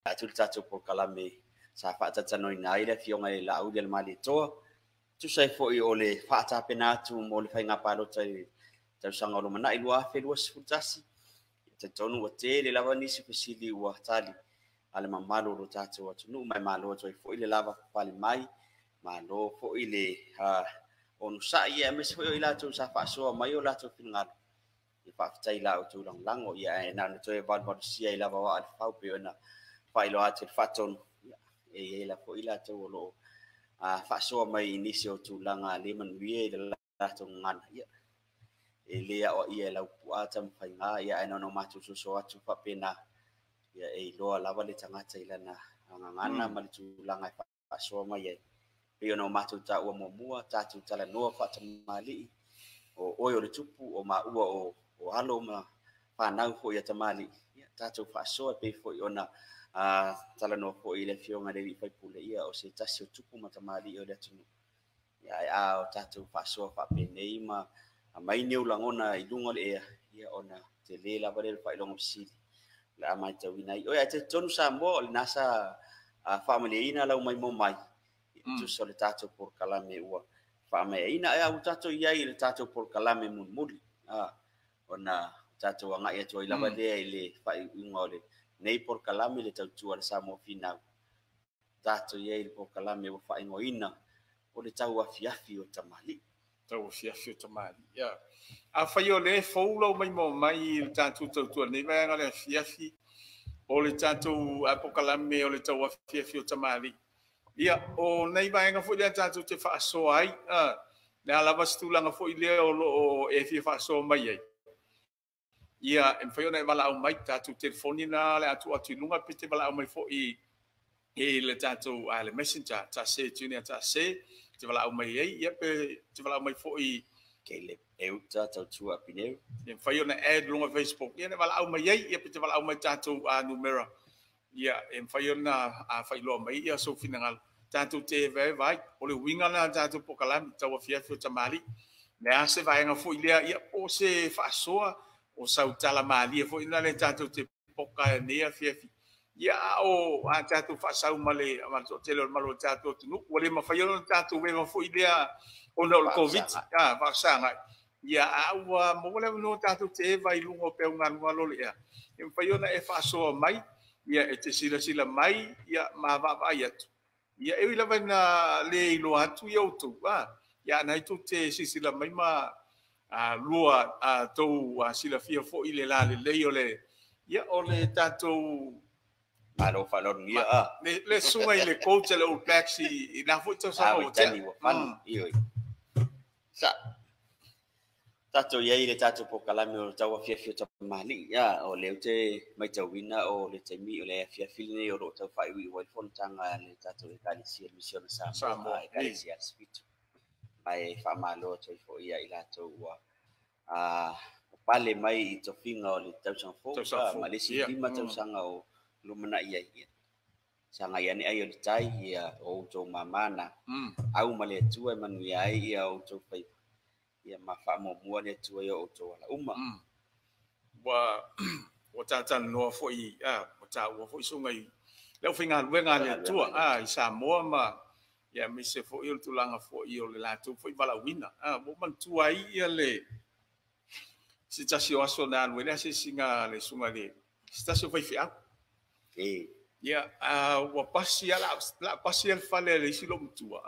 tu tatu por kalame sa fa ta no ina ile fionga le la u del mali to tu sai fo I ole fa ta pena tu mo le fa nga palo tai ta sanga lo mana ilua fe lu sfutasi ta tonu wa te le lava ni si fesili wa tali ale mamalo lo tatu wa tu mai malo to fo ile lava pali mai malo fo ile on sa ia mes fo ile tu sa fa so mai o la tu fingal I fa tai la tu lang lang o ia na to e ban ban si ia lava wa al fa pe na fa ilo atu fa ton e la fo ile tu lo fa so mai inisi o tu langa le man wie la tu ngan ia e lea o ia lau puata mawhainga ia e nono matu suso atu whapena ia e loa lawa le tangata I lana angangana ma le tūlanga e whasoa mai e pio no matu ta ua momua tatu tala noa whatamali o oi o le tupu o ma ua o halo ma whanau fo ia tamali ia tatu whasoa pe fo I ona tala noa fo I le fionga le whai pule ia o se tasi o tupu ma tamali o le atunu ia e a o tatu whasoa whapenei ma mai neu langona I lunga le ia ona te le lava le fai longa sili la mai te wina I oia te tonu sa mo le nasa family ina lau mai mo mai tu so le tato por kalame ua family ina e au tato ia I le tato por kalame mun muli ona tato anga ia toi lava le fai unga le nei por kalame le tautu le sa mo fina tato ia le por kalame ua fai ngoina o le tau afiafi o tamali tau fiafio tamali ia a fai o le foulo mai mo mai tatu tau nei vai ngale fiafi o le tatu apokalame o le tau fiafio tamali ia o nei vai nga foi le tatu te fa so ai na lava stulanga foi le o e fi fa so mai ai ia en fai o nei vala o mai tatu telefonina le atu lunga pite vala o mai foi e le tatu le messenger ta se tuni ta se te wala au mai ai ia pe te wala au mai foi ke le eu tatu tua pineu en fai ona ad lunga Facebook ia ne wala au mai ai ia pe te wala au mai tatu numero ia en fai ona fai lo mai ia so finangal tatu te vai o le winga na tatu pokalami tawa fiafio tamali ne ase vai nga foi ia o se fa soa o sautala mali foi na le tatu te poka ne fiafi ia o tatu fa sau male ma te lo malo tatu tu wale ma fa yo tatu we ma foi dia o no covid va sanga ia au mo wale no tatu te vai lungo pe ngan ngalo ia em fa yo na e fa so mai ia e te sila mai ia ma va ia ia e la na le lo atu yo tu ia na tu te sila mai ma lua to sila fia fo ile la le yo le ia o le tatu alo falon ia le sunga I le coach le All Blacks I na fu tsa sa o tani wa fan io sa tato ia ile tato po kalame o tawa fia fia ta mali ia o le te mai ta wina o le te mi o le fia fili ne o ro ta fai wi wa fon tanga le tato le kali si mission sa mo ai kali si aspito ai fa malo to fo ia ila to wa pale mai I to finga o le tau sang fo ma le si lima tau sanga o lumana ia sanga ia ni ayo tai ia o to mamana au male tua manu ia ia o to fai ia ma fa mo mua ne tua ia o to la uma wa tata no foi wa ta wa foi sunga I le finga wenga le tua I sa mo ma ia mi se foi il tulanga foi o le la tu foi bala wina mo man tua ia le si tasi o aso na wele se singa le sunga le stasi foi fia ia wa pasi la pasi el fale le silo mtua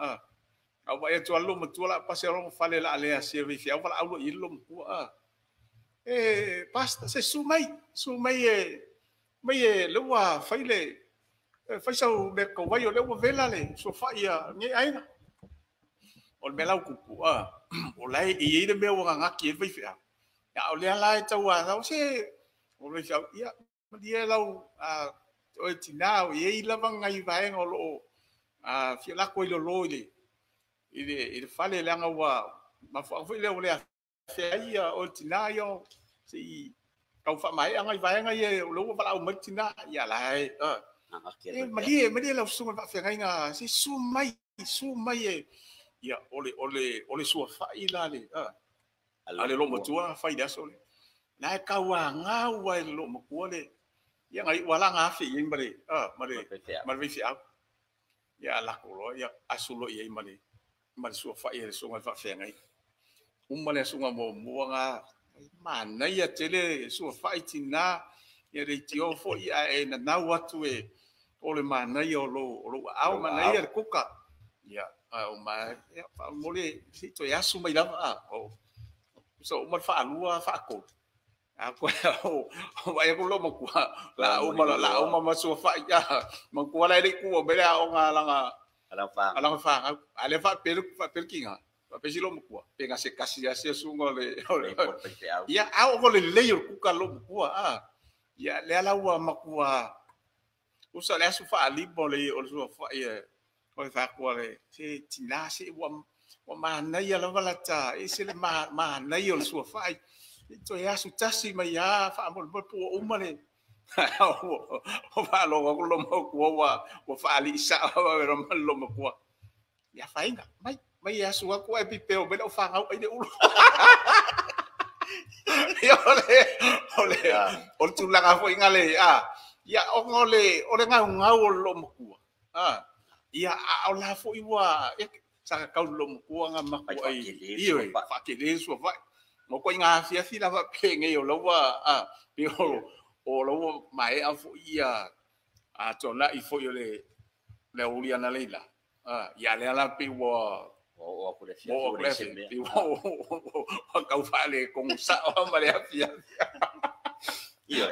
wa e to lo mtua la pasi lo fale la le se vi fia wala au I lo mtua pasta se sumai mai le wa faile fai sau le ko vai o le wa vela le so fa ia ni ai o me lau kupu o lai I le me wa ngaki e vai fia ya o le lai tawa sa se o le fia ia dia lau o tinao e lava ngai vai ngolo fia la ko lo ile fale langa wa ma fa le o le fia ia o tinayo si kau fa mai ngai vai ngai lo fa la o matina ia lai ma dia la sunga fa fia ngai nga si sumai ia ole sua fa ila le ale lo matua fa ida sole na ka wa nga wa lo mo le ya ngai wala ngafi ing mari mari fi au ya la ko ya asulo ye mari so fa ye so fa fe ngai umale sunga mo muanga mana ya tele so fa itina ya re tio fo ya e na watu e ole mana ya lo au mana ya kuka ya au ma ya fa mole si to ya suma ila o so umar fa lua fa ko aku ya ko lo mo la umar so fa ya mo ko la ri ku be la o nga alang fa ale fa per kinga pa si lo mo ko pe nga se kasi ya se sungo le ya au ko le ku ka lo mo ya le ala wa makua usa le su fa ali bo le o so fa ya o fa ko le se tina se wa mana ya la wala ta e se le mana ya o so fa to ya su tasi ma ya fa mo po o male o fa lo ko lo mo ko wa fa ali sa wa lo mo ko ya fa inga mai ya su ko e pipeo be o fa ngau ai de ulo ya ole o tu la ka fo ingale ya o ngole o le ngau lo mo ko ya o la fo iwa sa ka lo mo ko nga ma ko ai iyo fa ke le so fa mo ko nga fia la fa pe nge yo lo wa pe o lo mai a fo ia to la I fo yo le uli ana leila ya le ala pe wo o ko le fia o ka fa le kong sa o ma le fia iyo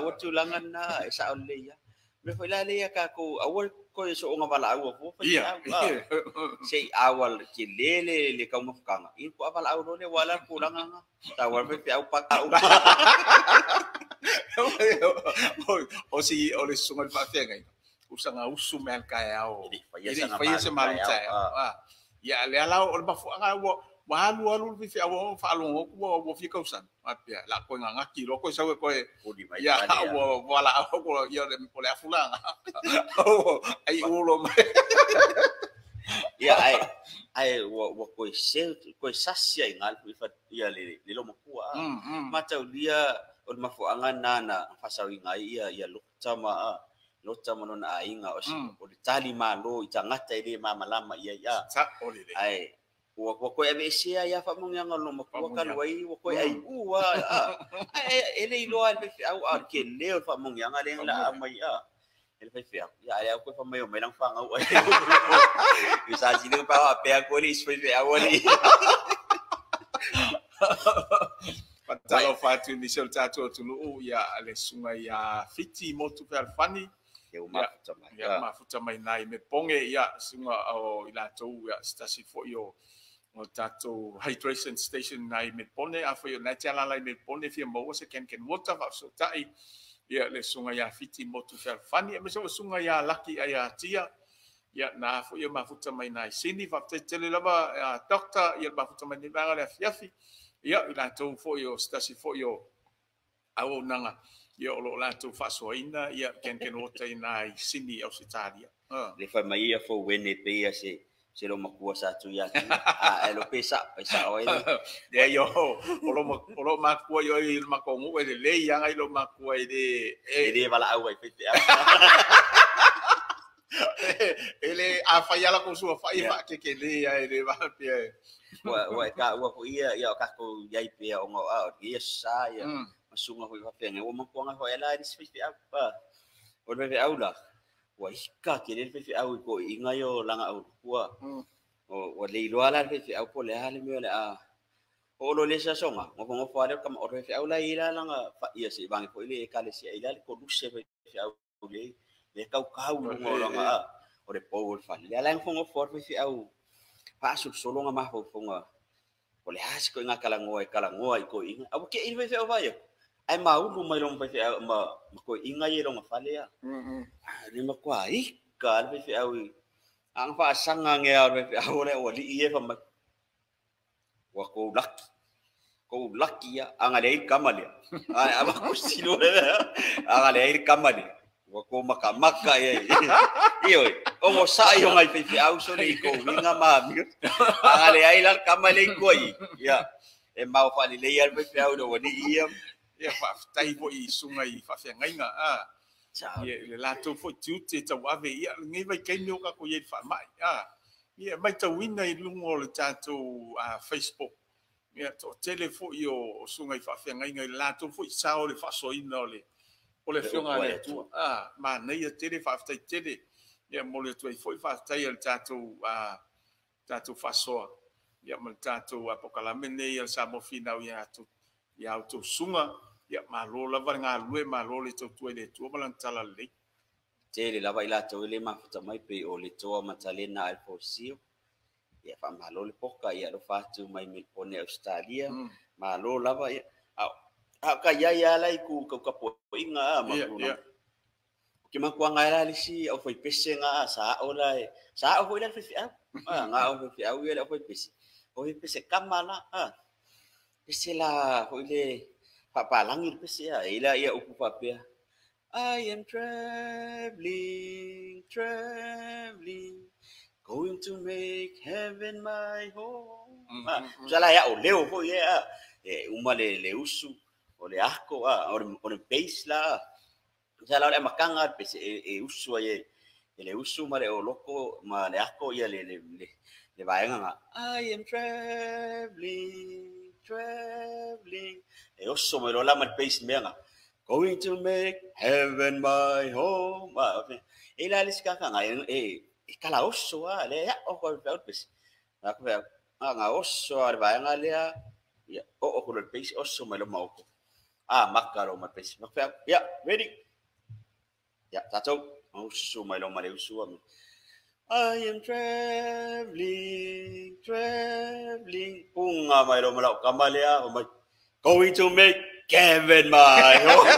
o tu langan na sa ole ya me foi la le ka ko awal ko so nga bala awo fo sei awal kilele le ka mo kanga in ko abala awo le wala kulang nga tawar pe au pa o si o le sungal pa fe ngai usanga usumen ka ao fa se malu ya le ala o ba fo nga wo walu fi awo fa lo wo fi ka usan apia la ko nga ki lo ko sa ko ya wo wala ko yo le po le fulanga ai ulo ya ai wo ko sasia ngal fa ya le lo mo kwa mata dia o ma fo anga nana fa sa ngai ya lo chama non ainga o tali malo itangata ile mama lama ya ai wo ko ebe sia ya fa mong yang lo mo ko kan wai wo ko ai ele lo al au ke le fa mong yang ale la mai ele fa ya ya ko fa mai lang fa ngau ai isa ji le pa pe ko ni spe awali patalo fatu ni sol tato tu ya ale sunga ya fiti motu per fani ya mafuta mai nai me ponge ya sunga o ila tu ya stasi fo yo o tato hydration station nai me pone a fo yo na tala lai me pone fi mo se ken water fa so tai ya le sunga ya fiti motu per fani me so sunga ya laki ya tia ya na fo yo mafuta mai nai sini fa te tele lava doctor ya mafuta mai ni ba la fiafi ya ila tu fo yo stasi fo yo au nanga ya lo la tu fa so ina ya ken water nai sini Australia le fa mai ya fo wene pe ya se lo makua satu ya lo pesa oi ya yo lo makua yo il makongu le yang ai lo makua de bala au ai pete ele a fa ya la ko su fa fa ke le ya de ba pe wa ka wa ko ia ya ka ko ya pe o ngo ia sa ya masunga ko fa pe ngo makua nga ho ela dis pe apa o be aula wa ika ke le fe au ko inga yo langa au kwa o le loala fe au po le hale me le o lo le sa songa mo fa le kam o fe au la ila langa fa ia se bang ko ile ka le se ila ko du se fe au le kau ngo langa o le po fa le ala ngo fo fe au pa su solo nga ma fo nga o le has ko nga kala ngoi ko inga au ke ile fe au va yo ai mau lu mai long fe ma ko inga ye long fa le ya ni ma kwa ka fe au ang fa sanga nge fe au le o li ye fa ma wa ko lucky ya ang ale kamale ama ko silo le ang ale kamale wa ko maka ye iyo o mo sa yo ngai fe au so ni ko inga ma mi ang ale ai la kamale ko ya e mau fa ni le ya fe au do ni ye ia fa tai fo I sunga I fa fe ngai nga ia le la to fo tu te tau ave ia ngai vai kai no ka ko ia fa mai ia mai tau ina I lungo le tato Facebook ia to telefo io sunga I fa fe ngai ngai la to fo sao le fa so ina o le fionga le tu ma nei ia tele fa tai tele ia mo le tu foi fa tai le tato fa so ia mo tato apokalame nei ia sa mo fina ia to sunga ia malo lava nga lue malo le to le tu malan tala le tele lava ila to le ma futa mai pe o le to matalena al fosio ia fa malo le poka ia lo fatu mai Melbourne Australia malo lava ia ka ia lai ku ka poinga ma ki ma ku nga la si o foi pese nga sa o foi la fi nga o fi au ia foi pese o pese kamala pese la foi le pa langir pese ila ia upu papia I am traveling going to make heaven my home sala ya o leo foi uma le usu o le ako o le base la sala le makanga pese usu le usu ma le o loko ma le ako ia le vaenga I am traveling oso me lo la ma base menga going to make heaven my home ila le ska nga kala oso le ya o ko pese aku nga oso ar vaenga le ya o ko le base oso me lo mauko makaro ma pesi ya ready ya tato usu mai lo mare usu I am traveling punga mai lo mala kamalea o mai going to make heaven my home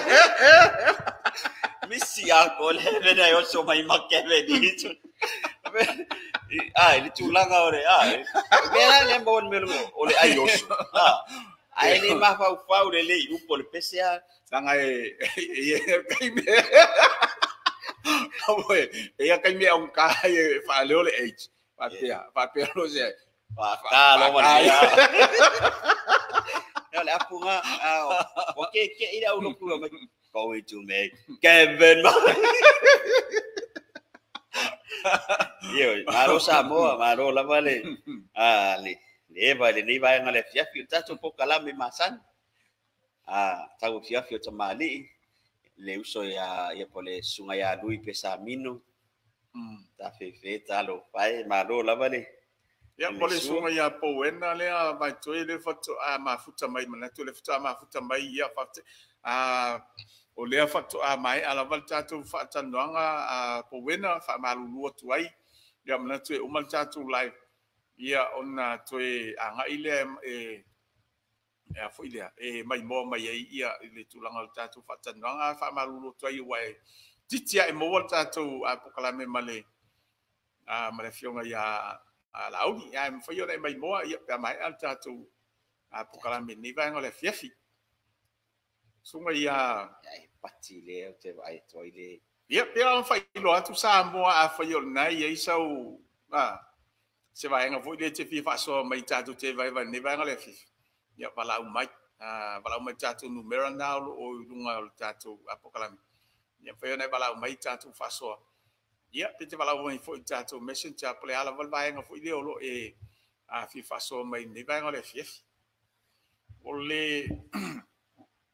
misi ako heaven ay oso mai mak heaven itu ini tulanga ore mera lembon melo ole ayos ai ni ma fa le le upo le pesia sanga kai me oe kai me on kai fa le ole h pa lo se pa ka lo ma ya le apunga okay ke ida uno ku going to make Kevin yo maro Samoa maro la vale ni vai ngale fiafi tato po kalame masan tagu fiafi o tamali le uso ya pole sunga ya lui pesa mino ta fe talo pai maro la vale ya pole sunga ya po wena le vai toi le foto mafuta mai mana tu le foto mafuta mai ya fate o le foto mai ala val tato fa tananga po wena fa malu tu ai ya mana tu o mal tato live ia ona toe anga ile foi ile mai mo mai ia ile tulanga tatu fatananga fa malulo toi wai titia e mo tatu apokalame male male fionga ya laudi ya foi ile mai mo ia pa mai al tatu apokalame ni va ngole fiafi sunga ya pati le te vai toi le ia pela fa ilo atu sa mo fa yo nai ia sau se vai nga foi le te fi fa so mai tatu te vai ni va ngole fiafi ya palau mai tatu numero na o lunga tatu apokalame ya foi na palau mai tatu faso ya pete palau mai foi tatu messenger pole ala val vai nga foi le o fi faso mai ni vai ngole fief ole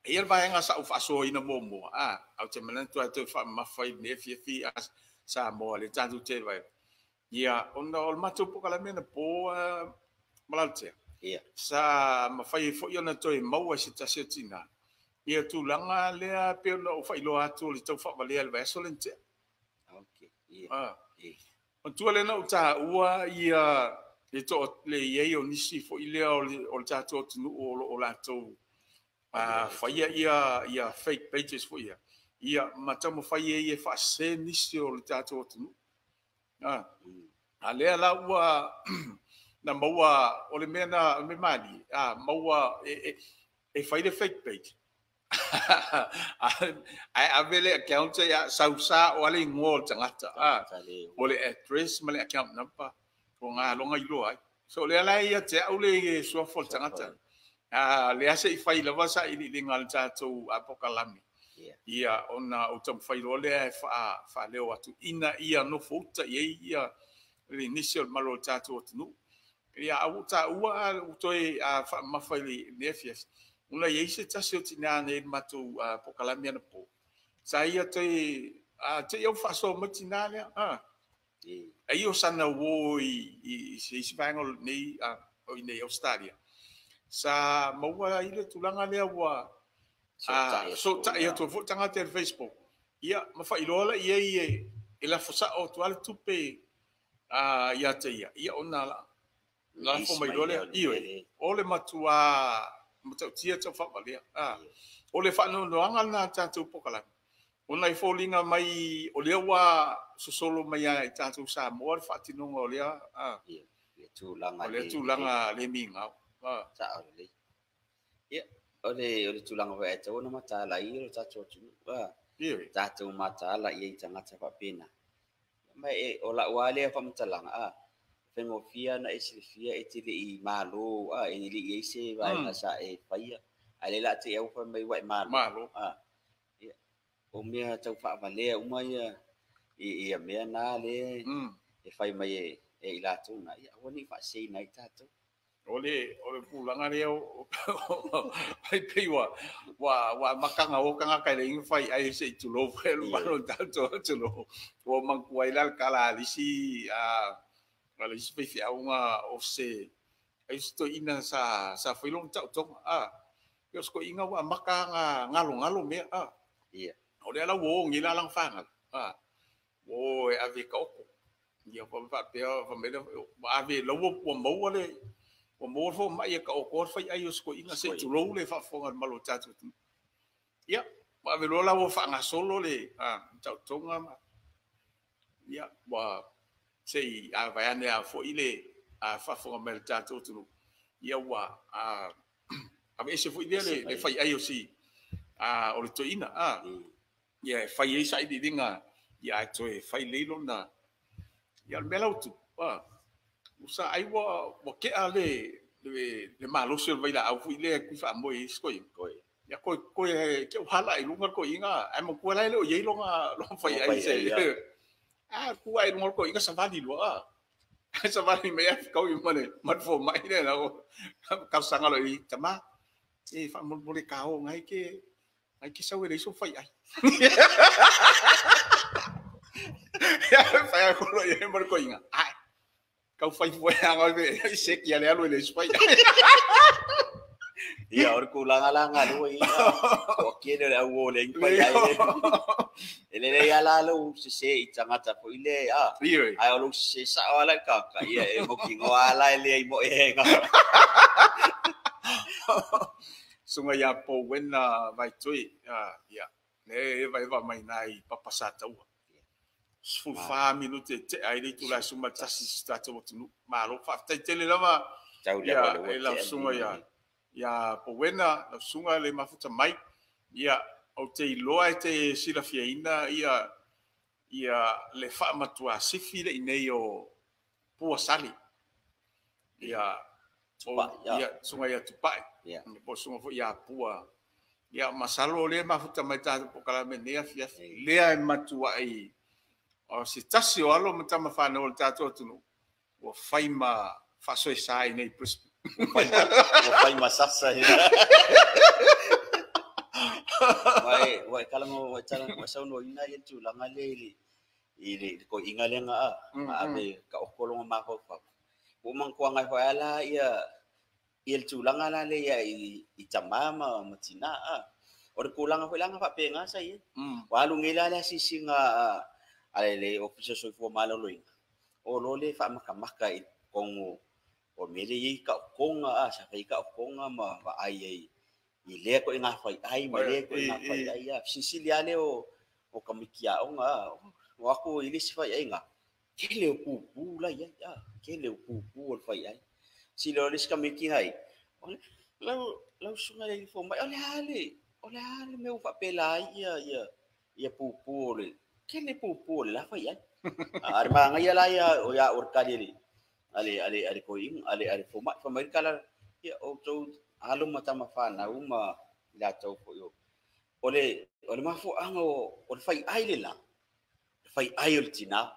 ia vai nga sa faso ina momo au te manan tu fa ma foi ne fi sa mo le tatu te vai ya onda ol matu apokalame na po malaltia ia sa mafai fo yo na toi mau se tasetina ia tu langa le pe no fai lo atu le tau fa vale al vasolente okay ia on tu le no ta ua ia le to le ye yo nisi fo ile o ta to tu o la to fa ia fake pages fo ia mata mo fai ye fa se nisi o ta to tu ale la ua na maua o le mena me mali maua fai le fake page ai avele account ya sausa o le ngol tangata o le address ma le account number o nga longa ilo ai so le ala ia te au le so fol tangata le ase I fai lava sa ili lingal tātou apokalami. Ia ona o tam fai role e fa leo atu ina ia no fouta ia le initial malo tātou atunu. Ia au ta ua utoi fa mafai le fies. Una ia se tasi o tina ne matu apokalami ana po. Sa ia te eu faço matina le ai o sana wo I se vangol nei o nei Australia. Sa maua ile tulanga le wa so ta ia to tanga te Facebook. Ia mafai lola ia ela fosa o tu al tupe ia te ia ona la fo mai lola ia ole matua matau tia te fa valia ole fa no anga na tatu pokala. Ona I folinga mai o lea wa sosolo mai ai tātou sa moa whatinonga o lea. Ia tūlanga o lea tūlanga le minga. Sa o le. Ia, o le tūlanga wai e tau na matala I o tātou tunu. Tātou matala I tangata whapena. Mai o la ua lea whamatalanga. Whengo fia na e silifia e tili I malo. E li I se vai na sa e whaia. A le la te au wha mai wai malo. O mea tau whaavalea umai ia mea nā le e whai mai e I lātou na ia wani whaasei nai tātou. Ole pulanga leo ai pei wa makanga o kanga kai le whai ai se tulo whelu mano tātou tulo. O mangkuai lal kala lisi lisi pei whiaunga o se ai sto ina sa whailong tau tonga. Ios ko inga wa makanga ngalo mea Ia. O le ala wo ngila lang fangal. Wo e ave ka oko. Ia pa pea fa mele ave lawo po mo le. O mo fo mai ka oko fa ai os ko inga se tu lo le fa fonga malo tatu. Ia, ave lo lawo fanga solo le tau tonga ma. Ia, wa sei ave ane a fo ile fa fonga mel tatu tu. Ia wa ave se fo ile le fa ai osi o le toina ia fai ei sai di dinga ia to e fai leilo na ia mela tu usa ai wa ke ale le malo se vai la au ile ku fa mo is ko ia ko ke hala I lunga ko inga ai mo ko la le o ye longa lo fai ai se ku ai lunga ko inga sa vali lo sa vali me ka I mane mat fo mai le na ka sanga lo I tama e fa mo le ka o ngai ke ai ke sau ele so fai ai ya fai ko lo ye mo ko inga ai ka fai foi anga ve se ki ale alo ele so fai ia or ko langa lo I o ke le au le fai ai ele le ala lo se I tangata po ile ai o lo se sa ala ka ia e mo ki ngo ala le mo e nga sunga ya po wena vai tui ya ne vai va mai nai papasata ua full family te ai le tula suma tasi stata o tunu malo fa tele lava ya la sunga ya po wena la sunga le mafuta mai ya o te loa te sila fiaina ia le fa matua sifi le nei o po sali ya sunga ya tupai po sunga fo ya pua ya masalo le mafuta mai ta po kala me ne afia le ai matua ai o si tasi o alo mata ma fa no tato tunu o faima fa so sai nei pris o faima sasa wai kala mo sa no ina ye tu langa le ile ko inga le nga ave ka okolo ma ko fa o man ko nga fa ala ia il tulanga la le ya I tamama matina o le kulanga langa fa penga sa ye walu ngila la sisinga ale le officer so fo malo loing o lo le fa makamaka I kongo o mele I ka konga sa fa ka konga ma va ai I le ko inga fa ai ma le ko inga fa ai ya sisilia le o kamikia o nga wa ko ile si fa ai nga kele pupu la ya kele pupu o fa ai si lo les kamiki hai lau sunga le fo mai ole hale me fa pela ia pupu le kele pupu la fa ya arma nga ya la ya o ya orka dili ale ko ing ale fo mai kala ya o to alo mata mafana uma la tau fo yo ole mafu ango ole fai aile la fai aile tina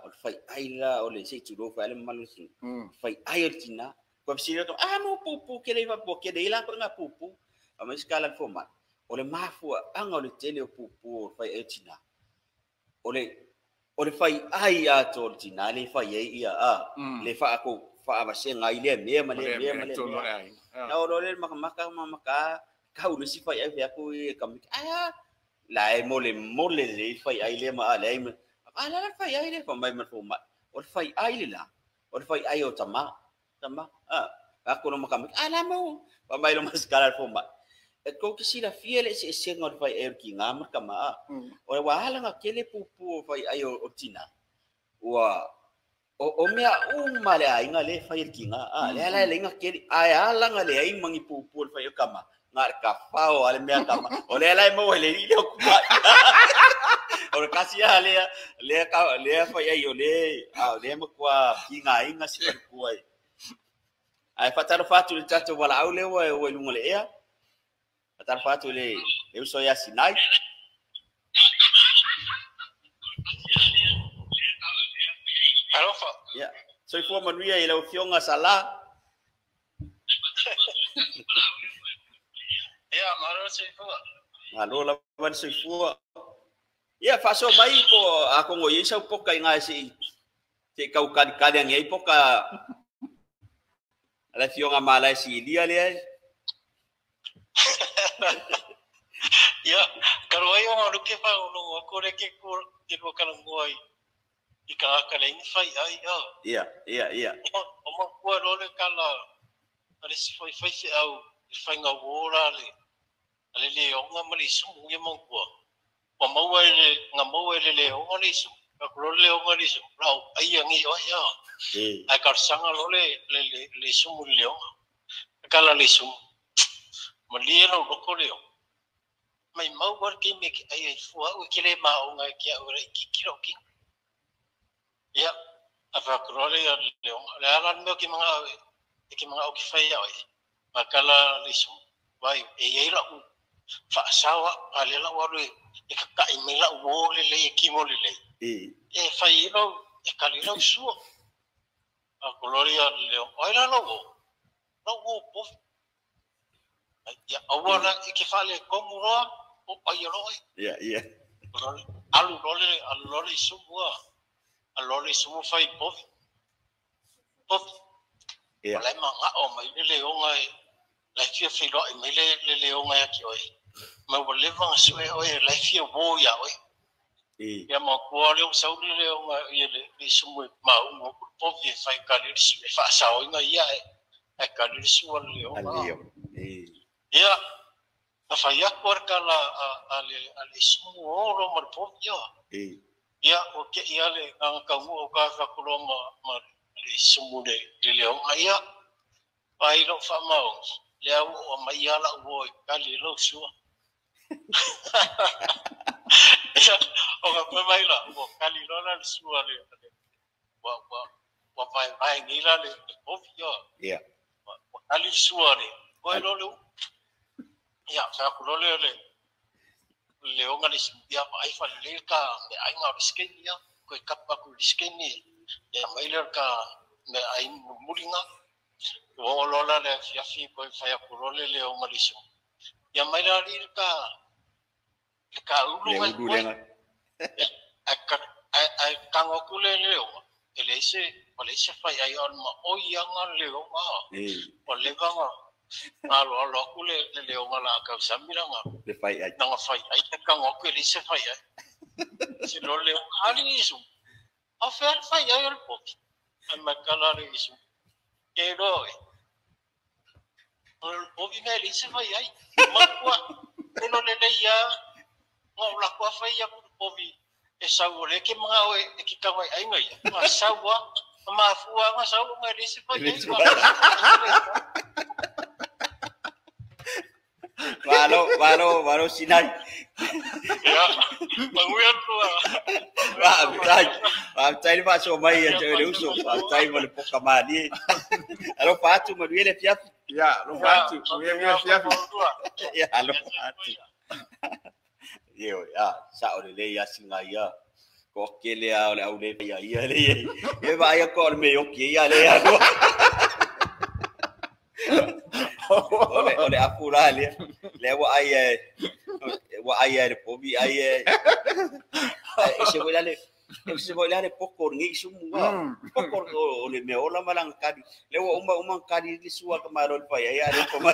ole fai aila ole se tu do fa le malu sin fai aile tina ko si to no pupu ke le va po ke de la ko nga pupu ama skala format ole mafu ango le tele pupu fai aile tina ole fai ai a to tina le fai ia le fa ko fa ba se ngai le me ma le na ole maka kau ni sifai ai aku kam aya lai mole le fai ai le ma lai ma ala fai ai le fa mai ma format ole fai ai le la ole fai ai o tama aku no makam ala mo pa mai lo maskala format ko kisi la fiele se ngor fai ai ki ngam kama ole wala ngakele pupu fai ai o tina wa o mea male ai ngale fai ki nga le ngakele ai ala ngale ai mangi pupu fai kama ngar ka pau ale mea kama ole lai mo le ile ku ole kasi le fai ai ole le mo kwa ki nga inga si ku ai fatar fatu le tato wala au le wa ngole ea fatar fatu le uso ya sinai Alofa. Ya. So ifu manuia ile ufionga sala. Ya, maro so ifu. Ngalo la ban so ifu. Ya faso mai po ako ngoyi sa poka nga si kau kan yang ngai poka. Ala fionga malai si dia le. Ya, kalau ayo mau ke pa ulo ako re ke ko kana ngoi. Ika kala ini fai ai Iya. Omo kuat oleh kala ada si fai si au fai ngawora le onga mali sumu ye mo kuat ngamawe le onga le sumu kalau le onga le sumu rau ai yang i ya ai kar sanga le sumu le onga kala le sumu mali no ko le mai mau war ki me ai fua o kile ma onga ki ora ki kilo ki ya apa kerole ya leong lalan mo ki mga o ki fai ai makala lisum vai e la u fa sawa ale la waru e ka i la wo le ki mo le e fai no e kali la su a kerole ya leong ai la no wo po ya awala ki fa le komura o ai lo ya alu lole sumua alore sumu fai pov ya lai manga o mai le onga la fia filo i mai le onga ya ki oi ma wo le vanga sue oi la fia wo ya oi ya ma ko le so le onga ye le sumu ma o pov ye fai kali sue fa sa oi nga ya e kali sue le onga ya a fai akor kala ale sumu oro mar pov ya ya oke ia le ang kamu o ka kulo ma le sumule le o ia ai lo fa mau le o mai ala o kali lo su ya o ka mai la o kali lo la su ale wa vai ni la le o ya kali su ale o lo ya sa kulo le leo ngali dia ai fa le ka me ai nga skenia ko kappa ku skenia ya mailer ka me ai mulinga o lola le fi ko fa ya ku role leo ngali su ya mailer ka ulu nga ai kango ku le leo elese fa ya yo ma o ya nga leo ma o le nga alo kule le ngala ka samira nga le fai ai nga fai ai ka ngoku le se fai ai si lo le ali isu a fer fai ai al pot amma kala le isu ke do o vi me le se fai ai ma kwa no le ya ngo la kwa fai ya po vi e sa ore ke mga we e ki ka mai ai ngai ma sa wa ma fuwa ma sa wa le se fai ai Baru sinai. Ya, penguyan tu Cai ni masuk mai ya cai usu. Cai mau lepok kamadi. Kalau patu mau dia le fiat Ya, lo fatu. Mia fiafi. Ya, lo fatu. Yo, ya, sa ole le ya singa ya. Ko ke le ole au le ya le. E va ya ko me yo ke ya le ya. Ole apura le. Le wa ai de pobi ai. Se voi le poko ngi sumu. Poko ole me ola malang kadi. Le wa uma kadi di suwa kamarol pa ya le ko mai.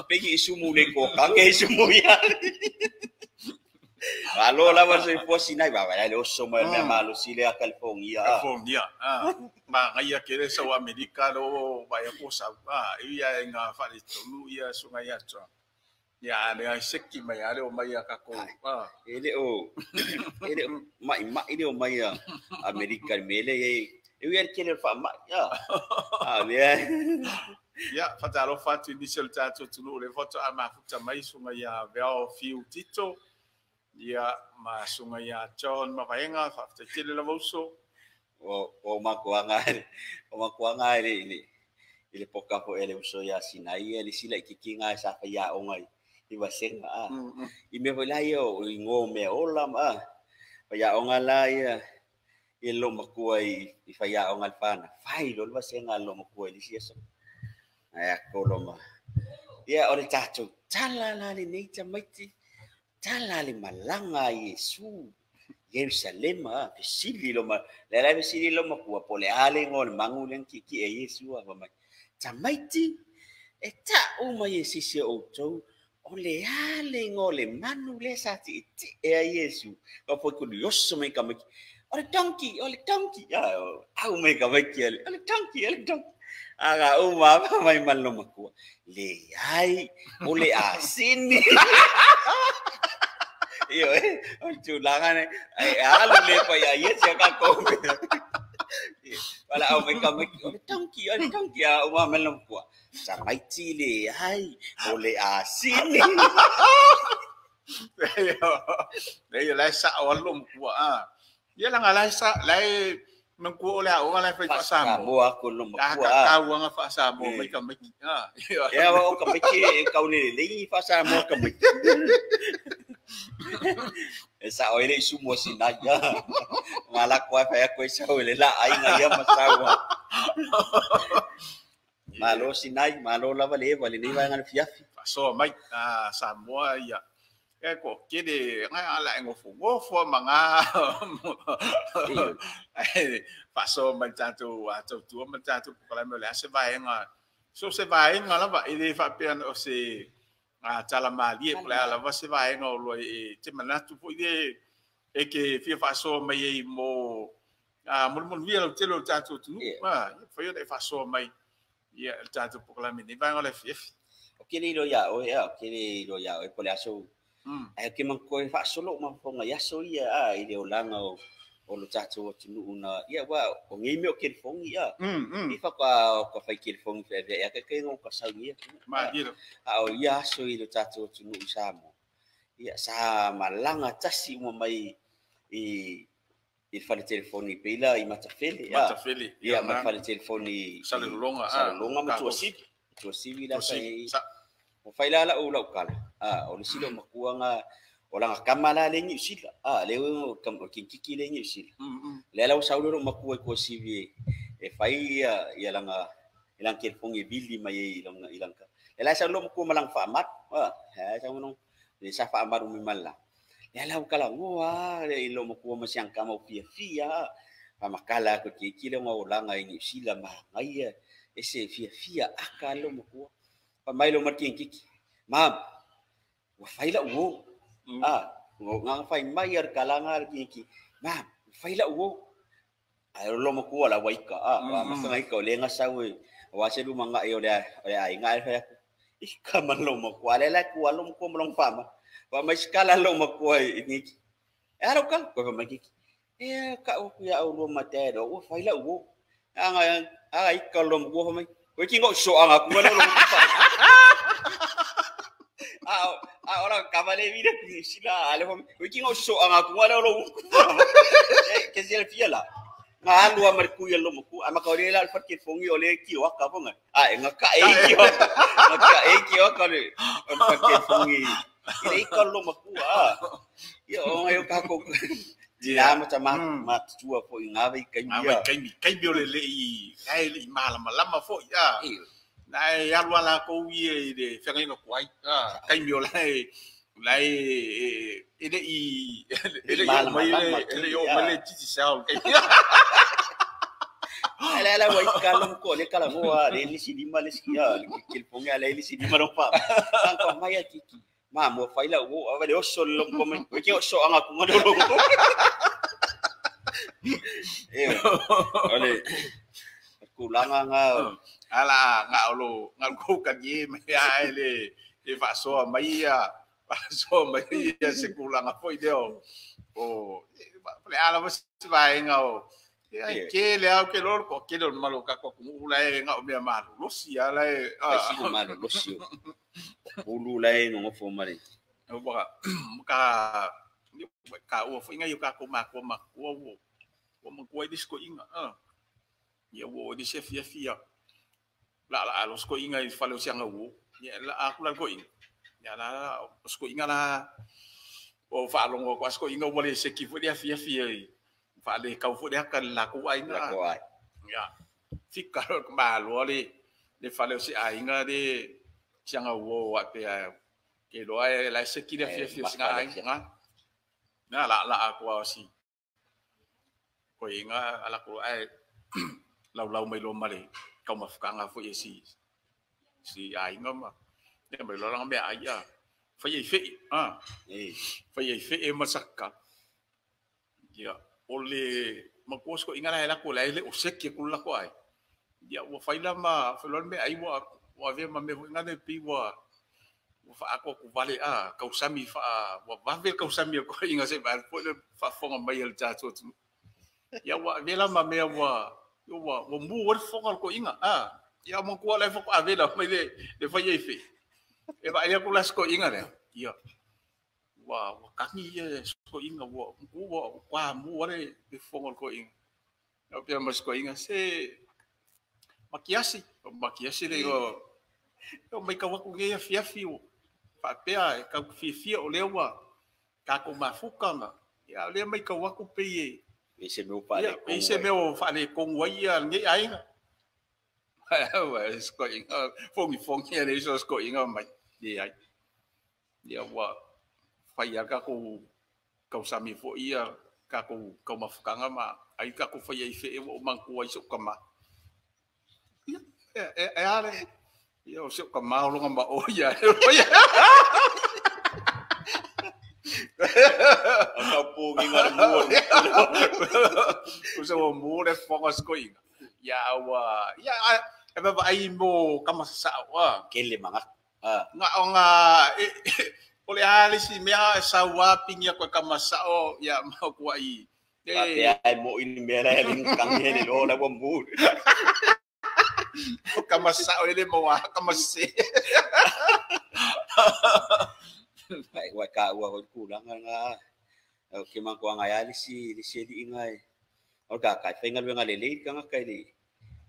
Pegi sumu le ko kange sumu ya. Alo la was po sinai ba le oso ma le malo sile a California. California. Ma ngai kere sa Amerika do ba ya po sa ba ia nga fa le tolu ia sunga ya tso. Ya le ai seki mai ale o mai ka ko. Ele mai ele o mai Amerika mele eu ia querer fa mai ya. Ya, fatalo fatu initial tato tulu le foto ama futa mai sunga ya veo fiu tito. Ya, ma sunga ya John ma vaenga fa te tele la voso. O makuanga ele poka po ele uso ya sinai ele sila kikinga sa fa ya ongai. Iba senga I me vola yo ngo me ola ma. Pa ya onga la ya. Ilo makua I fa ya onga pana. Fai lo ba senga lo makua li sia. Aya koloma. Ya ore tato talala le neita maiti. Talale malanga Yesu. Yerusalem pesili lo ma. La pesili lo makua pole ale ngol mangulen kiki Yesu apa mai. Tamaiti eta uma Yesu o to ole ale ngole manu le sati Yesu. Apa ku Yesu mai kamai. Ole donkey. Ya au mai kamai ole donkey. Aga uma mai malo makua. Le ai ole asin. Iyo chulangan halo le pa ya yes ya ka ko. Wala au mai kamai ole donkey uma malo makua. Samai chile ai ole asin. Le la sa walum kuwa Ia lang alay sa lay mangkuo la o alay fa sa mo ako lo makua. Kakawa nga fa sa mo may kamay. Ya wa kamay ikaw ni fa sa mo kamay. Esa oile sumo sinaya. Malak wa fa ko sa oile la ay nga ya masawa. Malo sinay, malo la vale ni va ngan fiafi. So mai sa mo ya. Ko kede nga ala ngofo mga paso mantanto ato tu mantanto para me la se vai nga so se vai nga la ba ile fa pian o se tala mali e para la va se vai nga lo e te manatu po ide e ke fi fa so mai mo mo via lo telo tanto tu fa yo de fa so mai ya tanto para me ni va nga le fi okele lo ya o ya okele lo ya e pole aso ai ke man ko fa solo man fonga ya so ia ile olanga o lo tato tunu una ia wa o ngi me o ke fongi ia ifa ko fa ke fongi fe ya ke ngo ka sa ia ma diro o ia so ile tato tunu usamo ia sa malanga tasi mo mai i fa le telefoni pela I matafeli ia ma fa le telefoni salulonga mo tu sivi la sa o faila la o la kala o le silo makua nga o langa kamala le ngi sila le o kam kiki le ngi sila le la usaulo makua ko sivi e fai ia langa ilang kelfongi bili mai ilanga le la saulo makua malang fa amat sa ngono le sa fa amat mi mala le la kala ngoa le ilo makua masyang kama fia pamakala ko kiki le mo langa ngi sila ma ngai ese fia akalo makua mai lo mating kiki mam wa faila wo ngo fai mai ar kalangar kiki mam faila wo ai lo mo ko la waika masa ngai ko le nga sawe wa se du manga yo le ai ngai fa ika man lo mo ko le la ko lo mo long fama wa mai skala lo mo ko ni ero ka ko ma kiki ka o ya o lo mate do wa faila wo anga ika lo mo ko mai ko ki ngo so anga ko lo orang kamale vida sila ale wiki ngo so anga ku wala lo ke sil fiala ngalu amarku ya lo muku ama kau dia alfat kit fongi oleh kio ka ponga ngaka kio ka le alfat kit fongi ini ikon lo muku yo ayo ka ko dia macam mat tua po ingawi kai bio le i ai le malama fo ya nai ya wala ko wi de fengai no kwai kai bio lai ele yo mai le titi sao ala wai kalong ko le kala hoa le si di males kia kil ponga le si di marompa sang ko maya tiki ma mo faila wo ave de oso long ko me ke oso anga ko ngado ole kulanga nga ala nga lo ngal ko kan ye me ai le e fa so mai se kulanga foi deo le ala mas vai nga ke le au ke lor ko ke don malo ka ko mulai nga o me malo lo si ala si malo lo si ulu lai no fo mari ka o foi nga yo ka ko ma ko mo ko dis ko inga ya wo di chef ya fia la los ko inga i falo sianga wo ya la aku la ko inga ya la os ko inga la o fa longo ko as ko inga wole se ki fo dia fia fa le ka fo dia kan la ko ai na ya fika ko ma lo le falo si ai inga de sianga wo wa pe ke lo ai la se ki dia fia singa ai na la aku si ko inga ala ko ai lau mai lo male kau mafukanga fo si ai ngama ne mai lo lang me aya fa ye fe fa ye fe e masaka ya ole makos ko ingala la ko le o sekki ko la ko ai ya wo faila ma fa lo me ai wa ve ma me ngane pi wa fa ako ku vale kau sami fa wa ve kau sami ko inga se ba po fa fo mai el cha tu ya wa ve la ma me wa wa mu wa fongal ko inga ya mo ko la fo avela mai le fa ye fe e ba ya ko las ko inga le ya wa kaki ye ko inga wa mu wa le fongal ko inga ya pia mas ko inga se makiasi le go mai ka wa ko ye fia fio fa pea ka fia o le wa ka ko mafuka ma ya le mai ka wa ko pe ye ese meu pai ese meu fale con waia ngai ai wa sko inga fongi ele so sko inga mai dia ai dia wa fai ka ko sami fo ia ka ko mafukanga ma ai ka ko fai fe e o manku ai so kama ale yo so kama lo ngamba o ya Kampung ingat mur. Usaha mur fokus ko ingat. Ya wa ya eba ba ai mo kamasa wa Kele mangak. Nga oleh ali si mea sawa pinya ko kamasa o ya mau ko ai. Ai mo ini mera ling kang hele lo la mur. Kamasa o ile mo kamase. Ai wa ka wa kulang nga ke man ko nga ali si di ingay o ka pengal nga lele ka nga kay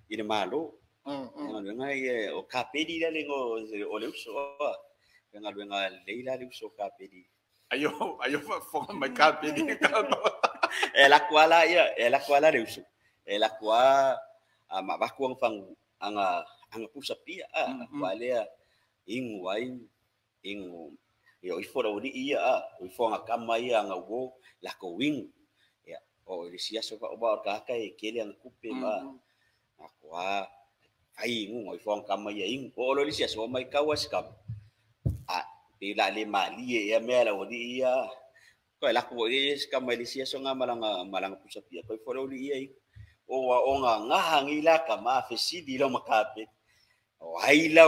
ina malo nga o kapedi la lengo o leuso nga leila leuso kapedi ayo fo mai kapedi ka ela kwala leuso ela kwa mabakuang fang anga pusapia wale ingu yo ifo ro di ia ifo nga kamai nga wo la ko wing ya o sia so ba ka kai kele ang kupe ma akwa ai ngu ifo nga kamai ing o lo sia so mai kawas kam pila le mali ya mela o di ia ko la ko is kamai sia so nga malang pusapia ko ifo ro di ia o nga ngila ka ma fesidi lo makape waila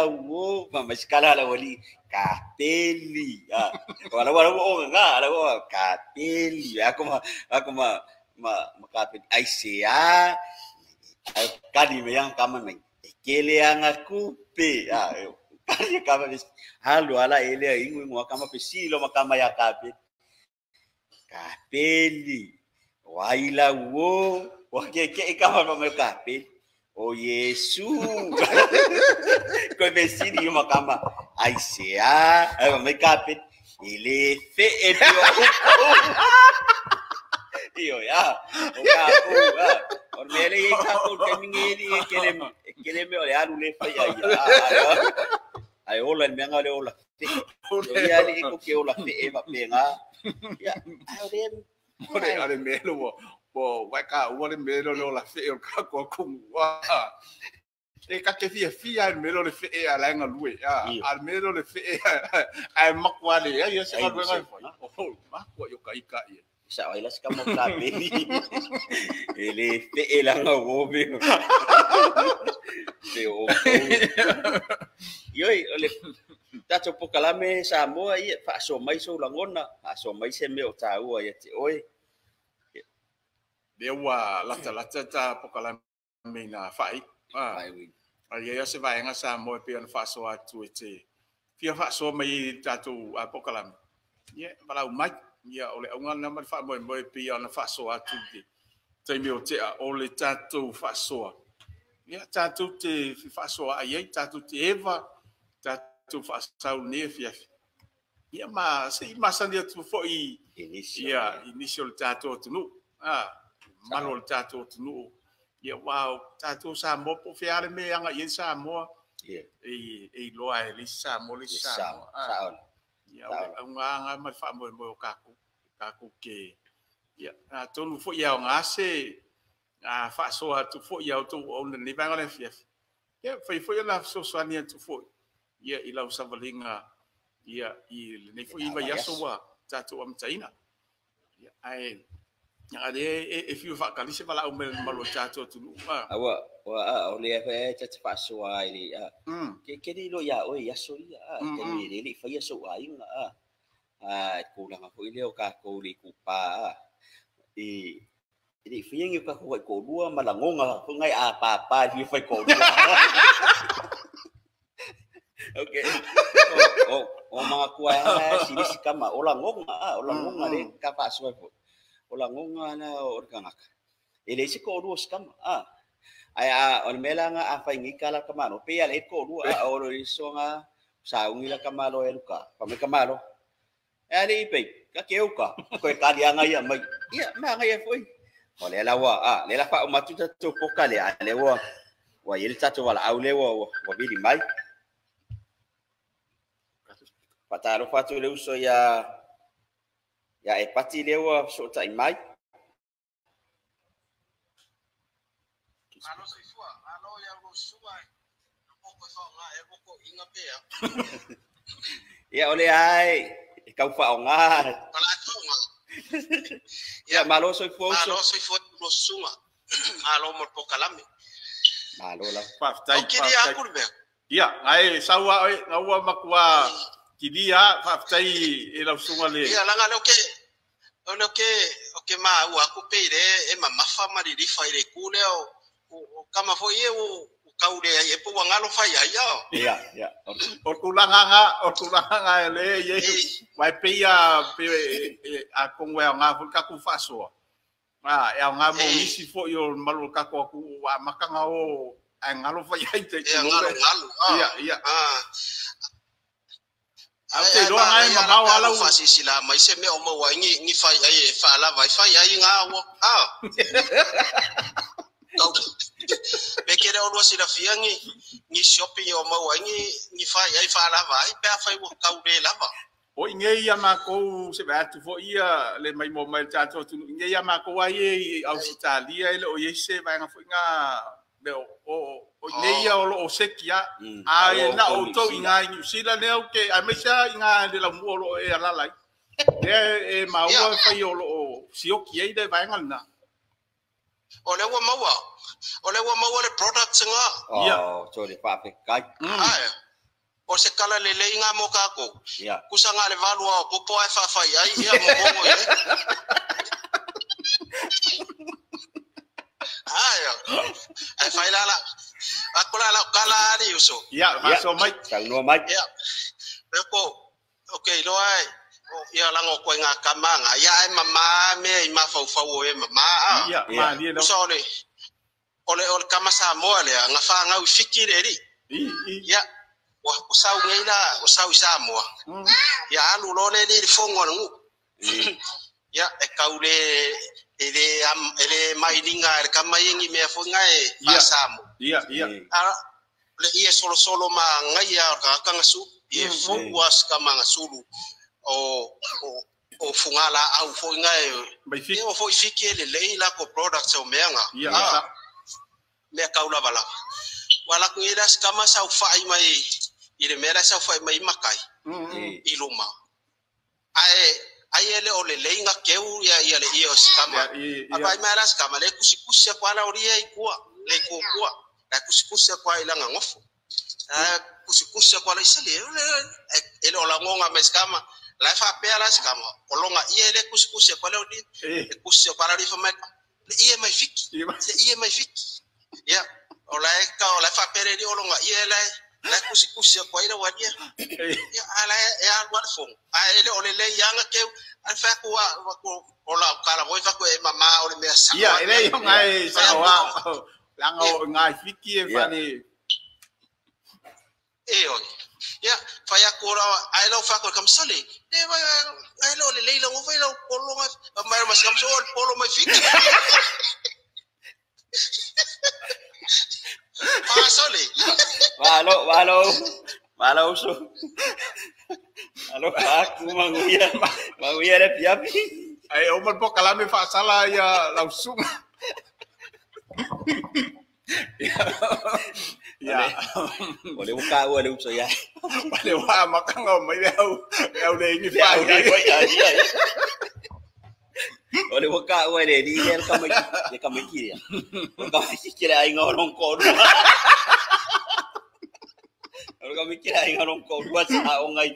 wo mama skala la wali kapeli wala nga ala kapeli ako ma kapeli ai sia kadi me yang kama me kele yang aku pe kali kama halu ala ele ingu kama pe silo makama ya kapeli Waila wo, ke kawan pamekapi. Oh Yesu. Ko besini yung makama. Ay siya, ay pamekapi. Ile fe eto. Iyo ya. Okaku. Ormele ikaku temingili keleme ole alu le fa ya. Ay ola menga le ola. Ya ni ko ke ola fe ba penga. Ya, Ore melo bo waka ore melo la fe o ka ko wa. E ka ke fia melo le fe ala nga lue. Al melo le fe ai makwale ya se ka nga fo. Oh, makwa yo kai kai. Sa wala ska mo klabe. Ele fe la nga wo be. Pero yoi ole tato pokalame Samoa ia fa so mai so langona so mai se me o tau ia te oi dewa lata ta pokalame na fai ia se vai nga Samoa pe na fa so atu te fia fa so mai tato pokalame ia bala mai ia ole unga na mai fa mo pe na fa so atu te me o te ole tato fa so ia tato te fa so ai tato te eva tu fasau nefia ia ma se masa dia tu foi initial tato tunu manual tato tunu ia wow tato sa mo po fiare me anga in sa mo e loa e lisa mo ia nga ma fa mo kaku ke ia tonu foi ia nga se fa so tu foi ia tu on ni banga le fia ia foi na so swani tu foi ia ilau savalinga ia I nei fu iwa yaso wa tatu am China ia ai ade e fiu fa kalise bala o malo tatu tu awa wa ole fa tatu paso ai ke ni lo ya o yaso ia ke ni fa yaso ai ko la ko ile o ka ko ri ku pa ini fiang yu ka ko dua malangonga ko ngai apa di fa ko dua. Okay. Mga kuha sini si kama olangonga rin kapaswa po. Olangonga na organgak. Ile si ko duos kama. Ay onmela nga afay ngikala kamano. Piyal ko dua oro iso nga sa ungila kamalo eluka. Pami kamalo. Ali ipay kakeu ka. Ko kali nga ya may iya mga ya foi. Ole lawa lela pa umatuta to pokale alewa. Wa yelta to wala aulewa wa bili mai. Pataro fatu le uso ya epati lewa so ta mai. Alo sifua, alo ya rusua. Poko so nga e poko inga pe ya. Ya ole ai, kau fa nga. Pala tunga. Ya malo so fo. Malo so fo rusua. Alo mo pokalame. Malo la. Pa tai. Kiri akurbe. Ya, ai sawa ngawa makwa kidia faftai e la sunga le ia langa oke ma u aku peire e mama fama di faire kule o kama foi eu o kaure e po ngalo fai ya ya o tulanga le ye vai peia a kongwe nga fu ka ku faso e nga mo isi fo yo malu ka ko ku makanga o ngalo fai ai te ya Ate lo ngai mamau ala u fasi sila mai se me o mo wangi ni fai ai fa la vai fai ai ngawo be kere o lo sila fiangi ni shopping o mo wangi ni fai ai fa la vai pe fai wo ka ube la va o ngai ya ma ko se ba tu fo ia le mai mo mai ta tu ngai ya ma ko ai au Italia le o yese ba nga fo nga be o neia o sekia ai na o to inga New Zealand ne o ke a mesa inga de la muolo e ala lai e ma o fa yo o sioki e de vai ngana o le wa mawa le products nga oh so le pa pe kai o se kala le inga mo ka ko kusanga le valu o popo ai fa fa ai ia mo mo ai fai la aku la kala ni uso ya maso mai sang no mai ya beko okay lo ai ya ia lango ko nga kamanga ya e mama me I ma fau e mama ia ma dia no so ole kama sa mo le nga fa nga ufiki le ri ya wa usau ngeila usau sa mo ya alu lo le ni fongo ngu ya e kaule ele mai linga e kama yengi me fonga e pasamo ia le ia solo ma ngai ya ka nga su e was kama nga sulu o fungala au fonga e o foi fiki le leila ko products o meanga me kaula bala wala ku ira kama sa fai mai ile mera sa fai mai makai iluma ai ele ole leinga keu ya le io skama apa mera skama le kusikusia kwa la oria ikua le kokua la kusikusia kwa ilanga ngofo kusikusia kwa la isale ele ola ngonga meskama la fa pela skama olonga ile kusikusia kwa le oria kusikusia kwa la rifa mai ie mai fiki ya ola fa pere di olonga ie la kusikusia kwa ile wadia ya ala ya alwafo ele ole le yanga ke alfa ko ola kala voi fa ko mama ole me sa ya ele yo ngai sawa lango ngai fiki e fani ya fa ya ko ai lo fa ko kam sale de ai lo le lo fa lo polonga ma mas kam so polo mai fiki Sorry. Malo so. Halo aku manguya ada piapi. Ai o mal po kalame fa sala ya langsung. Ya. Boleh buka ada uso ya. Boleh wa makan mai au le ni fa ya. Oleh buka le di dia kamai kiri ya. Kamai kiri ai ngorong ko. Kalau kami kira yang orang kau buat saung ngai.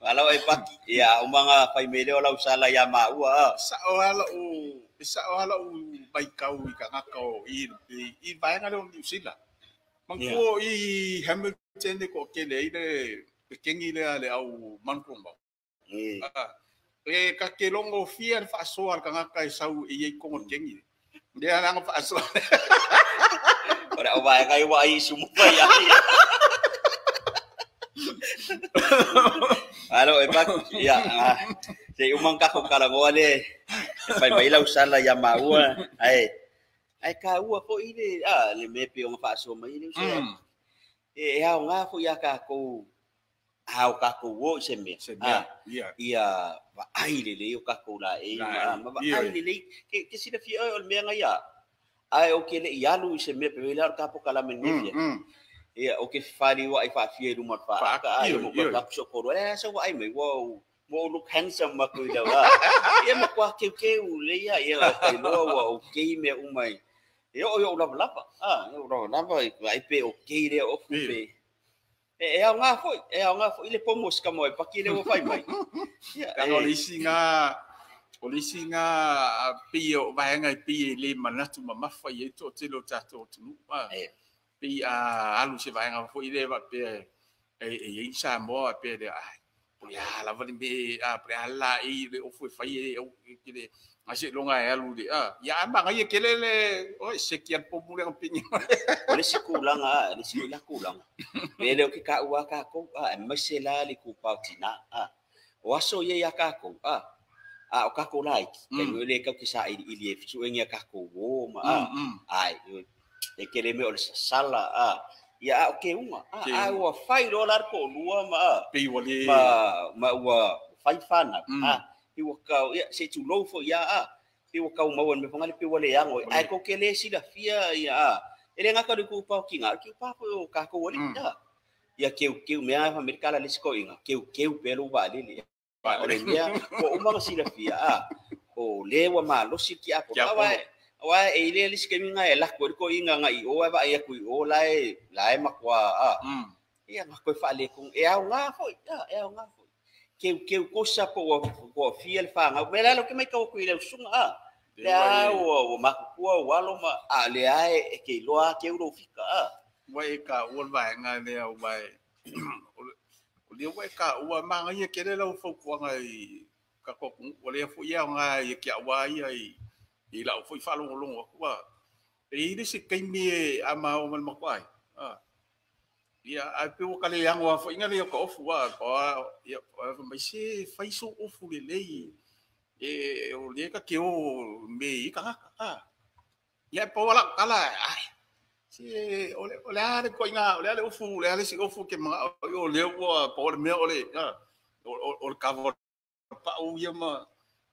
Kalau pagi ya umanga pai mele ola usala ya mau Sa bai kau ka ngakau I vai ngalo New Zealand. Mangko I Hamilton ko kele ile kengi le au mankrong ba. Ka kelongo fiar fa soal ka ngakai sau I ko kengi. Dia nang fa soal. Ora obai kai wai semua ya. Halo epak ya. Si umang ka ko kala ngole. Pai lau sala ya mau ai ka ua ko ile le mepe on fa so mai ni. Ya nga fo ya ka ko hau ka ko wo sembe. Ia va ai le ka ko la ma va ai le ke sila fi ol me nga ya. Ai o ke le ialu sembe pe la ka po kala men ni. Ia o ke fali wa ai fa fi ru ma fa ka ai mo ka so ko so wa ai me wo mo look handsome ma ko ila la. Ia mo kwa ke le ya ka lo wa o ke me umai. Yo la ai pe o ke le o pe. Nga foi ile pomos ka mo pa kile wo fai mai. Ka olisi nga pio vai ngai pi le manatu mama fai to tilo tato tu pi alu se vai nga foi le va pe e sa mo pe de ya la va be pre ala le o foi fai o kile masih longa alu de ya bang ai kelele o sekian pomule ang pinyo ole si kulang ni sila kulang pele o ka ua ka ko masela li ku pautina waso ye ya ka ko o ka ko like ke le ka kisa ili su engia ka ko wo ma ai e kele me ole sala ya okay uma wa fai dollar ko lua ma pi wali ma wa fai fana iwa kau ya se tu lo fo ya iwa kau mau me pangali pe wale yang ai ko kele sila fia ya ele nga ka ku pa kinga ki pa ko ka ko wali ya keu me a amerika la lisko inga keu pelo vale ole mia ko uma sila fia o lewa malo siki apo wa ele liske minga ela ko inga nga I o ba ya ku o lai makwa ya ko fa le kung nga fo nga keu kosa po fiel fanga mela lo que me ko ile sunga ya o makua walo ma le ai ke lo a ke ro fika wai ka wol vai nga le o vai o le wa ka ua manga ia kele lau fo kuanga I ka ko o le fu ia nga ia kia wa ia I lau foi fa longo wa e ile se kai me ama o mal makwai ia a pe o kale yang wa fo inga le ko fu wa ko ia mai se fai so o fu le e o le ka ke o me ka ia po wala kala ai se o le ale ko inga o le ale o fu le ale si o fu ke ma o le o po le me o le o ka vo pa o ia ma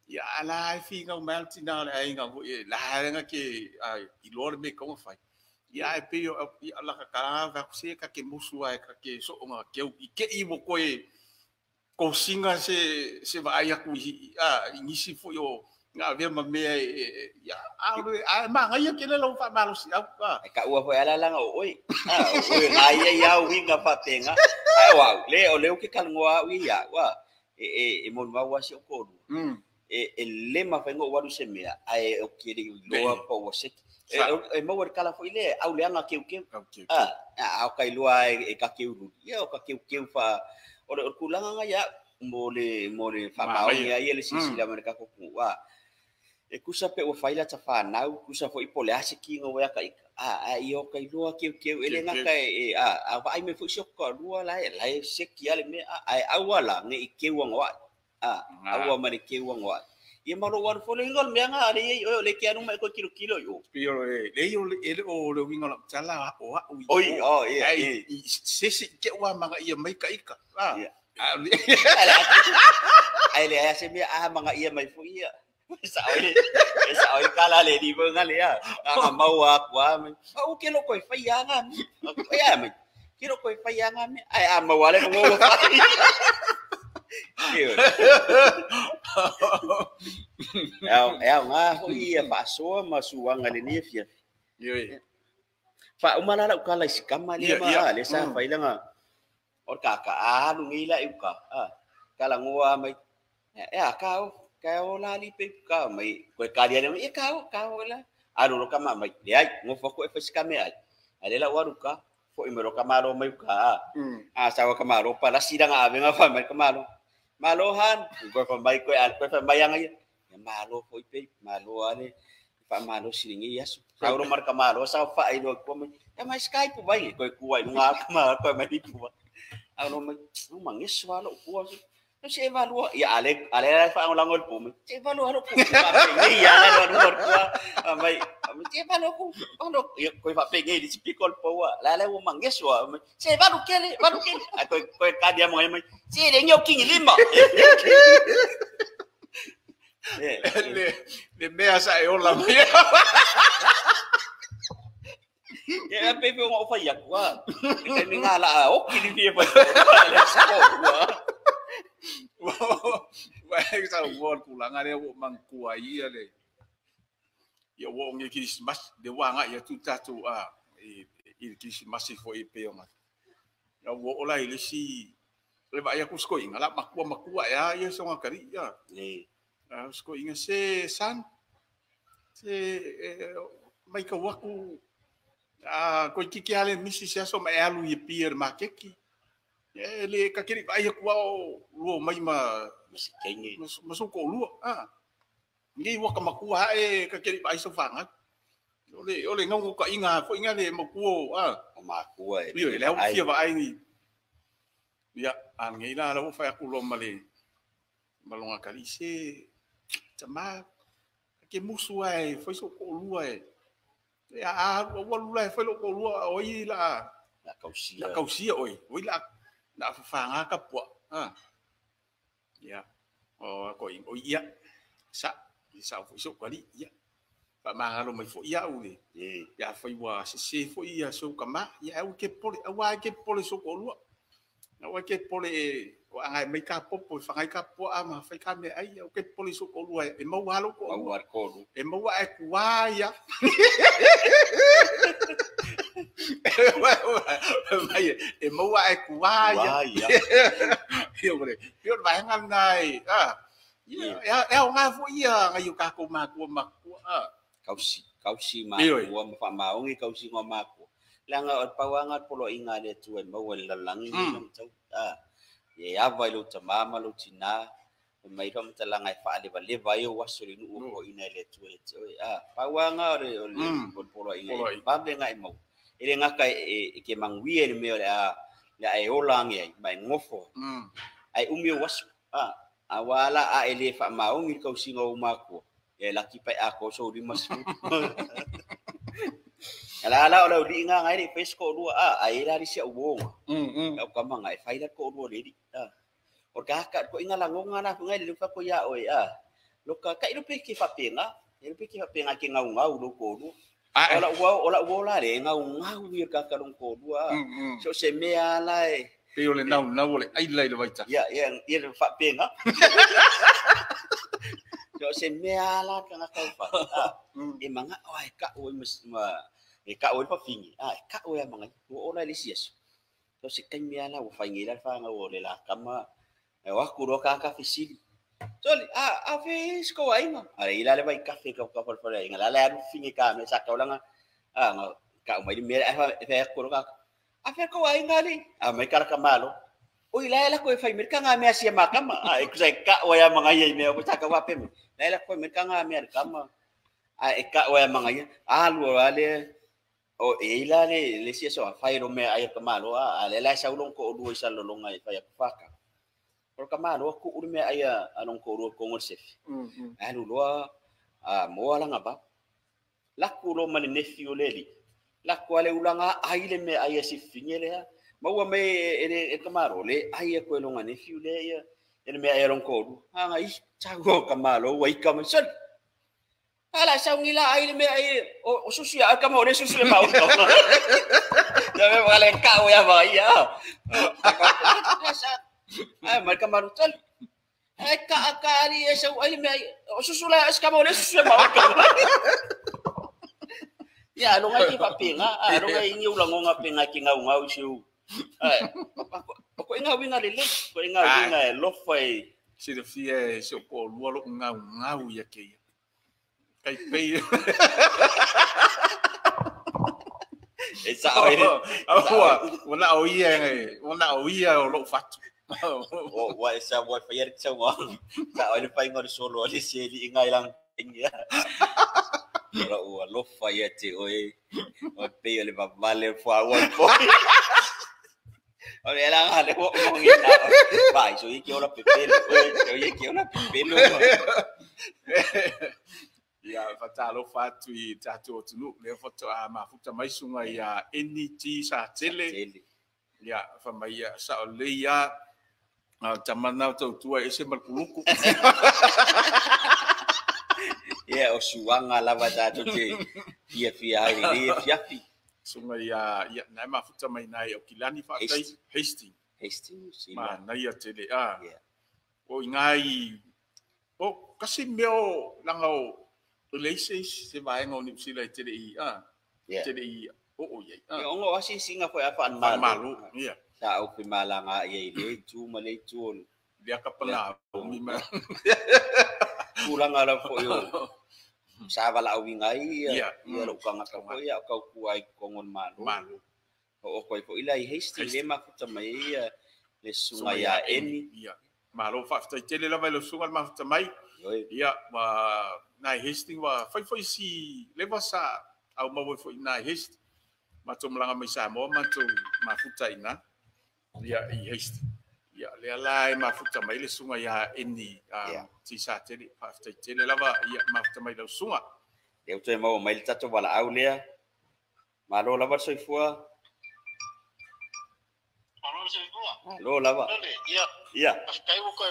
ia ala fi nga maltina le ai nga la nga ke I lo me ko fai ia e pe ala ka va se ka ke musu ai ka ke so nga ke ke I mo ko singa se va ai ku inisi fu yo nga via ma me ya a ma nga ia ke le lo fa malo si ka ua foi ala langa oi nga ia winga fa tenga ai wa le o le ke kalngoa wi ya wa e mo wa si ko e le ma fa ngo waru se mea ai o ke lo po se e mo wer kala foi le au le anga ke au kai lua e ka ke uru ia o ka ke fa o kulanga nga ya mo le fa ma ia le sisi la mereka ko wa e kusa pe o faila ta fa na kusa foi po le ase ki ngo ya kai io kai lua ke ele nga kai ai me fu so ko lua la se ki ale me ai awala nge ke wa awa mari ke wa ia maro war fo le ngol me nga ale le ke anu mai ko kilo yo pio le o le winga la chala o oi se ke wa manga ia mai ka ika ai le ase me manga ia mai fu ia sa oi kala le di ba ngale ya mau aku au ke lo ko fa ya nga ya me ke lo ko fa ya nga me ai mau wale ngo fa nga ho ia paso masuanga le ni fia fa umala la kala iskama le ma le sa fa ila nga or ka anu ngila uka kala ngoa mai ka o la li pe ka mai ko ka dia mai ka la anu ro ka mai ai ngo fo ko fa iskame ai ale la waruka fo imero ka malo mai ka sa wa ka malo para sidang ave nga fa mai ka malo malohan ko fa mai ko al fa bayang ai malo fo pe malo ale fa malo silingi ya sa ro marka malo sa fa ai do ko mai mai skype bai ko kuai nga ka ma ko mai pu ano mai mangis walo ko si evalua ya ale fa ang langol po si evalua ano po ni ya ano po may si evalua ko ano ko fa penge di si pikol po lala wo mangges wa si evalua kele ko kadia mo may si de nyo king lima le mea sa e ola ya pe pe ngo fa ya kwa ni ngala o kili dia fa Wah, sa wor kulangan ya wo mangkua ia le. Ya wo nge Christmas de wanga ya tuta tu Christmas fo ipe ma. Ya wo ola ile si le ba ya kusko inga la makua ya so ngakari ya. Kusko inga se san se mai ka waku ko kiki ale misi sia so mai alu ye pier makeki. Le ka kiri ai ku lo mai ma kengi masuko lu ni wa ka maku ka kiri ai so fanga ole ngau ka inga fo inga le maku maku le le fia ba ai ni ya ngi la lo fa ku lo male malonga kali se tama ke musu ai foi so ko lu ai ya wa lu ai foi lo ko lu oi la kausia oi la na fanga ka po ya ko ia sa fo so kali ya pa mangalo mai fo ia ule ya foi wa se fo ia so kama ya o ke pole so ko lu o ke pole o ai mai ka po fanga ka po ama fa ka me ai o ke pole so ko lu e mo halo ko e mo wa e kwa ya e mo wa e kwa ya yo vai ngan nai ya nga fu ia nga yu ka ko ma ko kausi ma ko ma fa ma ngi kausi ngo ma ko langa o pawanga polo inga le tu e mau la langi no tau ye ava lu tamama lu tina mai rom talanga fa le vale vai o waso le nu o ina le tu e pawanga re o le polo inga ba be ngai mau ele ngaka ke mangwi e me le ai olangi ai mai ngofo ai umi waso awala a ele fa mau ngi kau singa umako e laki pai ako so di mas ala ola di nga ngai ni pesco dua ai la di sia uong au kama ngai faida ko dua di o kakak ko inga langonga na ngai di lupa ko ya oi loka kai lupa ki fa penga ki ngau do ko du ola la le ngau ni kakak dong ko dua so se me ala pe ole nau ole ai lai le vaita ya fa penga so se me ala kana ka fa e manga oi ka oi mas ka oi pa fingi ka oi manga o ola lisias so se kan me ala o fa ngira fa nga o le la kama wa ku ro ka fisili so fes ko ai ma ai la le vai cafe ka por ai ngala la fingi ka me sa ka la nga ka mai me fa ku ro ka fe ko ai ngali mai kar ka malo oi la ko fa mir ka nga me asia makama ko sai ka oi mga ye me ko sa ka wa pe me la ko mir ka nga me kama ka oi mga ye alu ale o ila le sia so fa ro me ai ka malo ale la sa ulong ko du sa lolong ai fa ya faka por ka malo ku urme ai anong ko ro ko ngosef alu lo mo ala nga ba la ku ro man nephew leli la ko ale ulanga ai le me ai si fingele mau me e kamaro le ai ko longa nephew le ya ele me ai ron ko du ngai chago kamalo wai kam son ala sa ngila ai le me ai o susu ya kamo le susu le mau to ya me vale ka o ya ba ya mai kamaro tol ai ka ari e sa ai me o susu la kamo le susu le mau ya lo ngai pa pinga lo ngai ngi ulango nga pinga ki ngau siu ko inga winga le ko inga winga lo fai si de fie so ko lo ngau ya ke kai pe esa oi ona oia o lo fatu wa esa wa fai sa wa sa oi fai ngor solo le se di inga lang inga o lo fai te oi o pe le va vale fo wa ora ela ngale mo ngina vai so iki ora pepelo iki ora pepelo ya fatalo fatu I tatu tunu le foto ma futa mai sunga ya NT sa tele ya fa mai ya sa le ya tamana to tua ese malpuluku ya o suanga lava tatu te fia ai fiafi sunga ya na ma futa mai nai o kilani fa kai Hastings ma na ya tele o ngai o kasi meo langau relations se vai ngau ni sila tele tele o ye ngo asi singa ko apa malu ya sa o pimalanga ye le tu male tu dia kapala mi ma kulang ala ko yo sa bala wingai ya lo kanga ka ko ya ka kuai kongon malu o ko ilai Hastings le ma futa mai le sunga ya eni ya malo fa tele la vai lo sunga ma futa mai ya ma na Hastings wa foi si leva sa au ma foi na Hastings ma to mlanga mai sa mo ma to ma futa ina ya Hastings ya le lai ma futa mai le sunga ya eni ti sa tele fa tele lava ya ma futa mai lo sunga e o te mau mai tato wala au lea ma lo lava soifua lo lava ya kai wo ko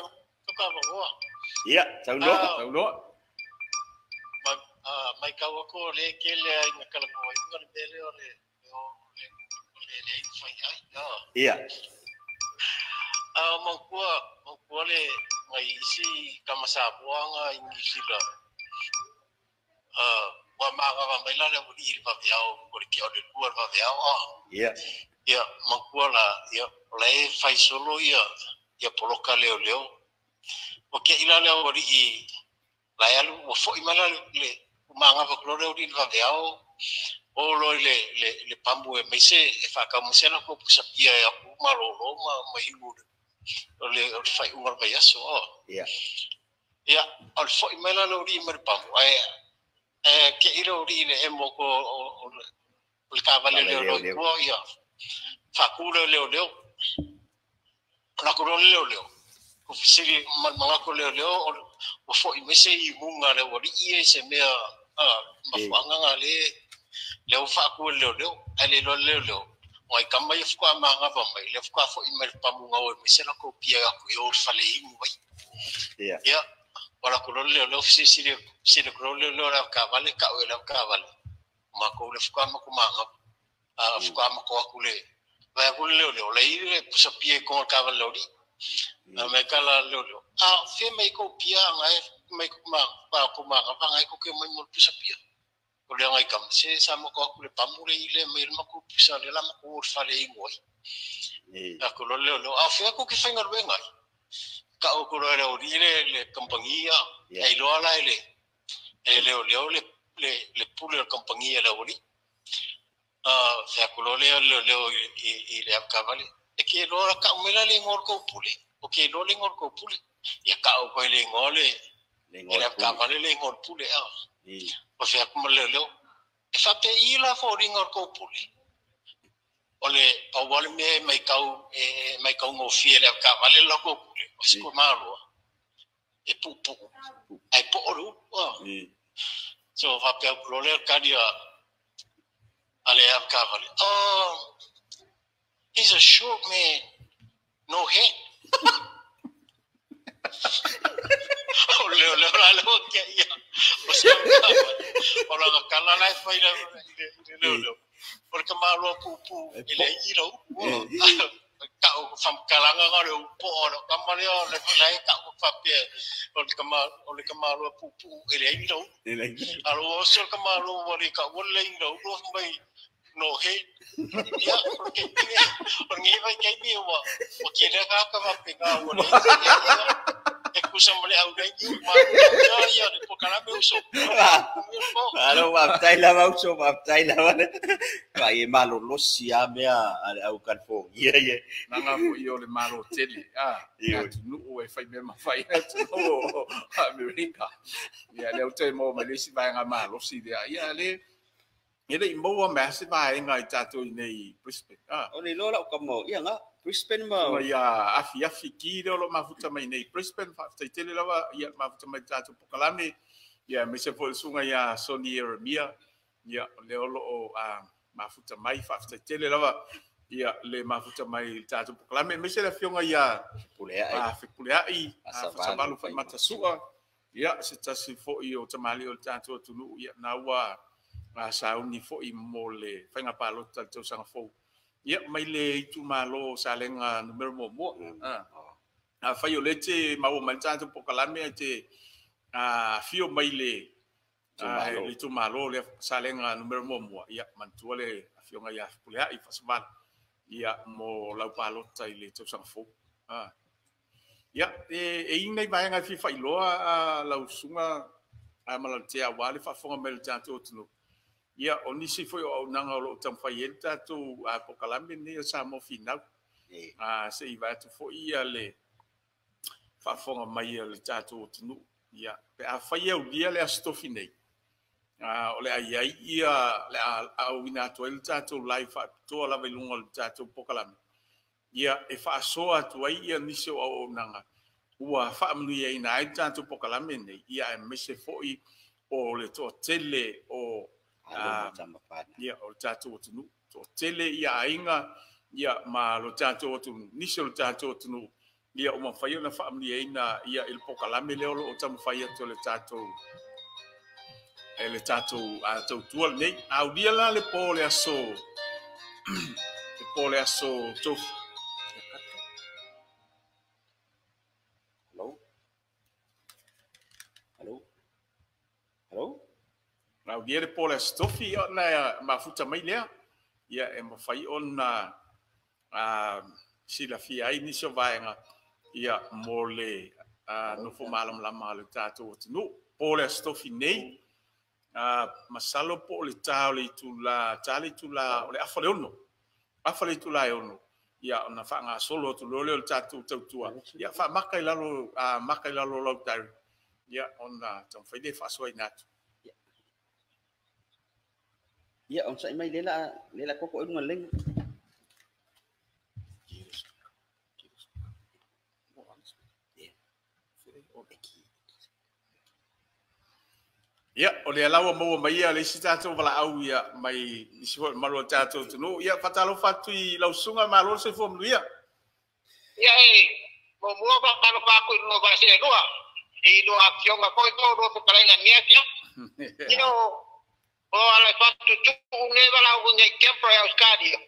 ka wo ya tau lo mai ka wo ko le ke le na kala mo ngor bele ole le fai ai ya mo le mai si kamasa buanga ingisila wa ma ga mai la le buri pa viao por que ole luar pa viao ya mo la ya le fai solo ya poloka leo porque ila le buri la ya lu fo imala le manga va klore odi va viao o lo le pambu e mese e fa ka musela ko pusapia ya uma lo ma ilu o le fai uma vai aso ya al fo imela lo ri mer pambu ai ke iro ri le emo ko o le cavale le lo ya fa kulo le na ko le ko siri manga ko le o fo imese I munga le o ri e se me ma fanga ngale le fa ku le ale lo oi kama I fu ama nga ba mai le fu fo email pa mu ngo mi se la ko pia ku yo fa le ingu bai ya ora ko le si le ko le la ka vale ka o la ka vale ma ko le fu ama ku ma fu ama ko ku le va ku le ile pu sa pia ko ka vale ri na me kala le fe me ko pia ngai me ko ma pa ku ma ba ngai ko ke mai mo pu sa pia ko le ngai kam se sa mo ko le pamule ile me ma ko pisa le la ma ko fa le ngoi ko le fe ko ke fainga le ngai ka o ko le compañía e lo ala le pule compañía la ori fe ko le ile akavale e ke lo ka umela le ngor ko pule o ke lo le ngor ko pule ya ka o ko le ngole le akavale le ngor pule o fe ko le e fa pe ila fo ringor ko puli ole pa wale me mai kau ngo fiele ka vale lo ko puli o siko malo e pu ai po oru so fa pe ko le ka dia ale ka vale he's a short man no head ole ke ya o la kala la fa ile porque malo pu ile iro ka o fam kalanga ngare po o kamale o le ka o fa pe o le kamalo pu ile iro alo so kamalo o le ka o le iro lo mai no he ya porque vai que mi o que le ka va pegar o escusa mole au dai ma ya po kana me uso alo wa tai la wale kai malo lo sia mea au kan fo ye nanga fo yo le malo tele ya nu o e fai me ma fai o America ya le utai mo me le si vai nga malo si ya le ele mo ma si vai nga tato nei Brisbane o le lo la ka mo ia nga Brisbane ma ya afi ki lo mafuta mai nei Brisbane fa tele lava ya mafuta mai tato pokalame ya me se fo sunga ya Sony Eremia ya le lo mafuta mai fa tele lava ya le mafuta mai tato pokalame me se la fionga ya pulea fa balu fa mata sua ya se tasi fo io tamali o tato tunu ya na wa sa uni fo I mole fa nga palo tato sanga fo ya mai le tu malo salenga numero mo fa yo lete ma o malta to pokalame te fio mai le tu malo le salenga numero mo ya mantuale fio nga ya pulea I fasmal ya mo la palo tai le to sang fo ya inai vai nga fi fa iloa la usunga malate a wale fa fonga mel tanto tunu ya onisi foi o nanga lo tam faienta tu pokalame ni sa mo final se I va tu foi ale fa fonga mai le tato tunu ya pe a faia o dia le astofine ole ai ia le a wina to el tato live to la velunga le tato pokalame ya e fa so atu ai ia nisi o nanga ua fa mnu ia ina ai tato pokalame ni ia me se foi o le to tele o ya o tato tunu to tele ia inga ia ma lo tato tunu nisi lo tato tunu ia o mafai na family ina ia il pokalame le o tam fai to le tato a to tuol nei au dia la le pole aso to hello au dia le pole stofi na mafuta mai le ia e mafai ona sila fia ai ni so vaenga ia mole no fo malam la mal tato no pole stofi nei masalo po le tali tula le afale tula ono ya ona fa nga solo tu le tatu tua ya fa makai lalo lo tari ya ona tong fa de fa so inat ya on sa mai lela koko un ngaleng ya o le alawa mo mai ya le sita to vala au ya mai si fo malo tato no ya fatalo fatu I lau sunga malo se fo mlu ya mo mo ba pa ko no ba se no do action ga ko to do para nga nia ya o ala fatu tu ne vala u ne kempra ya skadio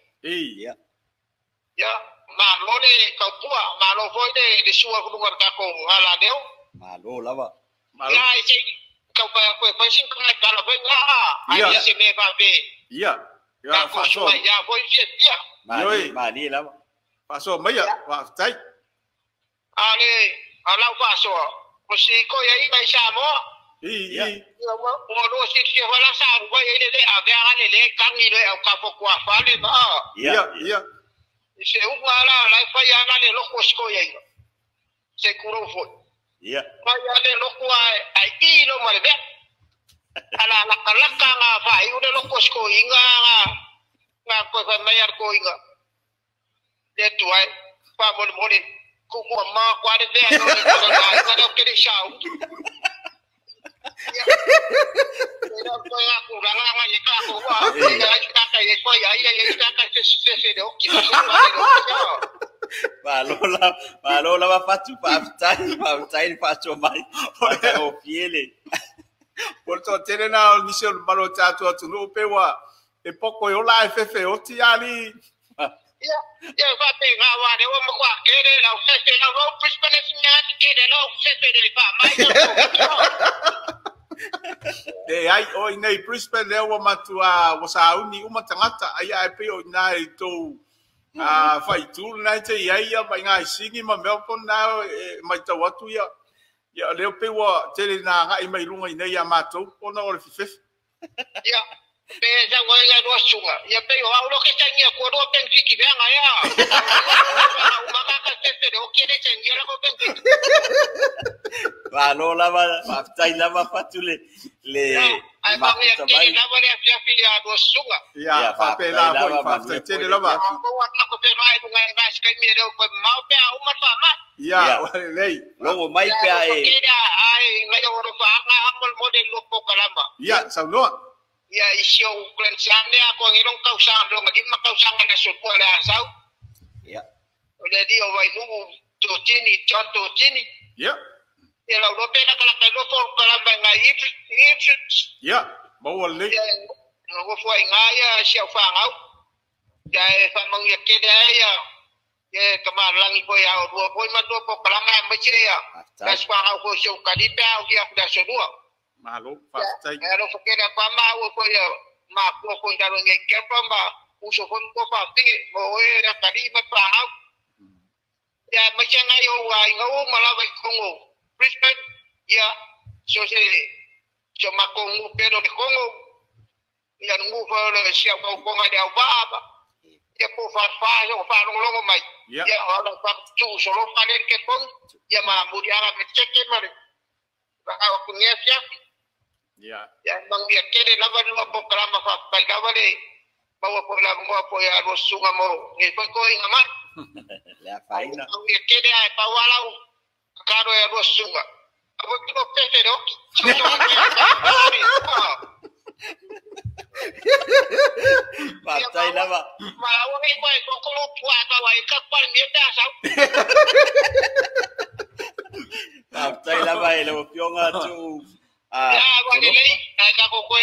ya malo le ka tua malo foi de sua ko ngar ka ko ala deu malo lava ya kau pa sing kena kalau benga ai se me va be ya fa so ya voi dia mali la fa so mai ya wa tai ale ala fa so musi ko ya I mai sa mo mo do si wala sa ko ya le ave ale le kang ile au ka po kwa fa le ba ya se u wala la fa ya ale lo ko ya se kuro fo ya kaya le lokwa ai ilo malbe ala la kalaka nga fa iude lokos ko inga nga ko fa mayar ko inga de tuai pa mo ku ma kwa de no nga no kiri shau ya ko ya ku nga nga ye ka ko wa ya ka ka ye ko ya ka ka se de okki Palola va fatu pa tai pa so mai o fiele porto tenena mission malo tato tu no pewa e poco yo la fefe o ti ali ya va pe nga wa de o mo kwa kere la o se la o prispane sinya kere la o se de pa mai ai o nei prispane le o matua o sa uni uma tangata ai ai pe o nai to fai tu nai te ia mai ngai singi ma me ko na mai ta watu ya le pe wa te na ga I mai lunga nei ya mato ko na o le fife ya pe ja wa ya do sunga ya pe o lo ke ta ngia ko do pen fiki be nga ya ma ka ka te de o ke de chen ya ko pen fiki Palola va tai la va fatule le ai ba ya ke na va ya fi ya do sunga ya fa pe la vo fa te de la va ko wa ko pe mai ko ngai ba ska mi de ko ma pe a uma fa ma ya lei logo mai pe ai ngai o ro fa nga akol model lo po kalamba ya sa no ya isio klen sande ako ngirong kausan lo ngim kausan na so po la sao ya ole di o vai mu to tini ya ya lo pe na kala ka lo po kalamba ngai ya mo le no go foi ngai ya sia fa ngau ya fa mang ya ke ya kama langi po ya o po ma do po kalamba ma ya das fa ngau ko so kalipa o ya da so do malo fa tai ya lo ke na pa ma o ko ya ma ko da lo nge ke pa ma uso ko pa tingi mo era kali ma pa ngau ya ma ngai o wa ngau mala ba kongo Brisbane ya so ma kongo pero de kongo ya ngu fa le sia ko ngai da ba ya po fa lo mai ya ala pa tu so lo pa le ke kon ya ma muri ara me cheke mare ba ko nge ya bang dia kene la ba no po krama fa pa ga vale ba po la mo po ya ro sunga mo nge pa ko inga ma la faina dia kene ai pa wala karo ya ro sunga abo ko pete ro Patai lava. Malau ni kau kalau puas bawa ikat paling biasa sao. Patai lava lo pionga tu. Ya, wali lagi. Kalau kau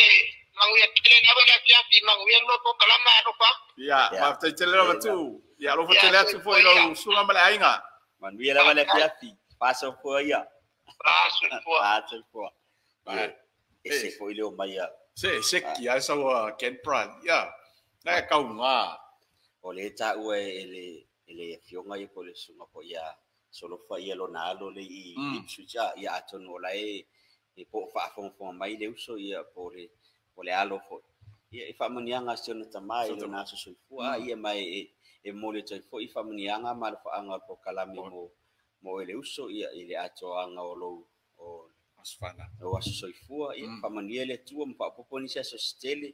manguya kile na wala piapi manguya lo ko kalama no pa. Ya, patai tele lava tu. Ya lo tele tu foi lo sunga mala ainga. Manguya lava le piapi. Paso foi ya. Paso foi. Ese foi lo maya. Se ki ai sa wa Ken Pran ya na ka nga o le ta ue ele fionga I po le sunga po ya solo fa ia lo na lo le I suja ya aton o lai e po fa'afogafoga mai le uso ia po le alo fo'i ia e fa'amaniaga siona tamai lona sosoifua ia mai e mole tai fo'i fa'amaniaga ma le fa'aga po kalame mo le uso ia i le atoaga o lou o asfana o asosoifua ia fa'amania le atua ma fa'apopo nisi asositele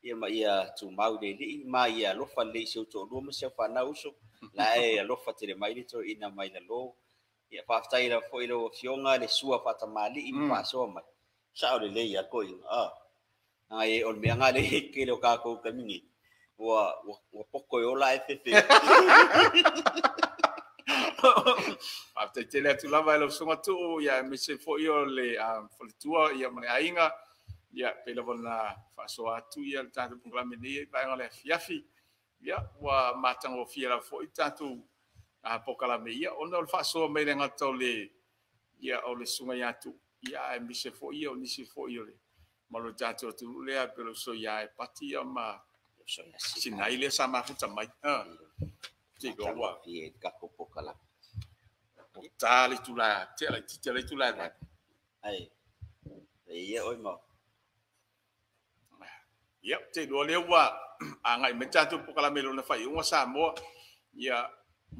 ia ma ia tumau le li'i ma ia alofa le le'i seuto'olua ma sia fa'anau uso la e alofa tele mai le to'ina mai lalo ia fa'afetai la fo'i lo fioga le sua fa'atamali'i ma fa'asoa mai sa'o lelei akoi ai o me anga le ke lo ka ko kamini wa poko yo la fefe after tele tu lava lo songa tu ya me se fo yo le fo le tua ya me ainga ya pela bona fa so atu ya ta tu ngla me ni ba ngale fiafi ya wa matang o fiera fo itatu a pokala me ya ona fa so me le ngato le ya o le sunga ya tu ya me se fo yo ni se fo yo le malo tatu tu le a pelo so ya pati ya ma sinai le sama futa mai ti go wa fi ka ko pokala tali tula tele tula ai ia oi mo ya te do le wa anga me tatu pokala me lo na fai un sa mo ya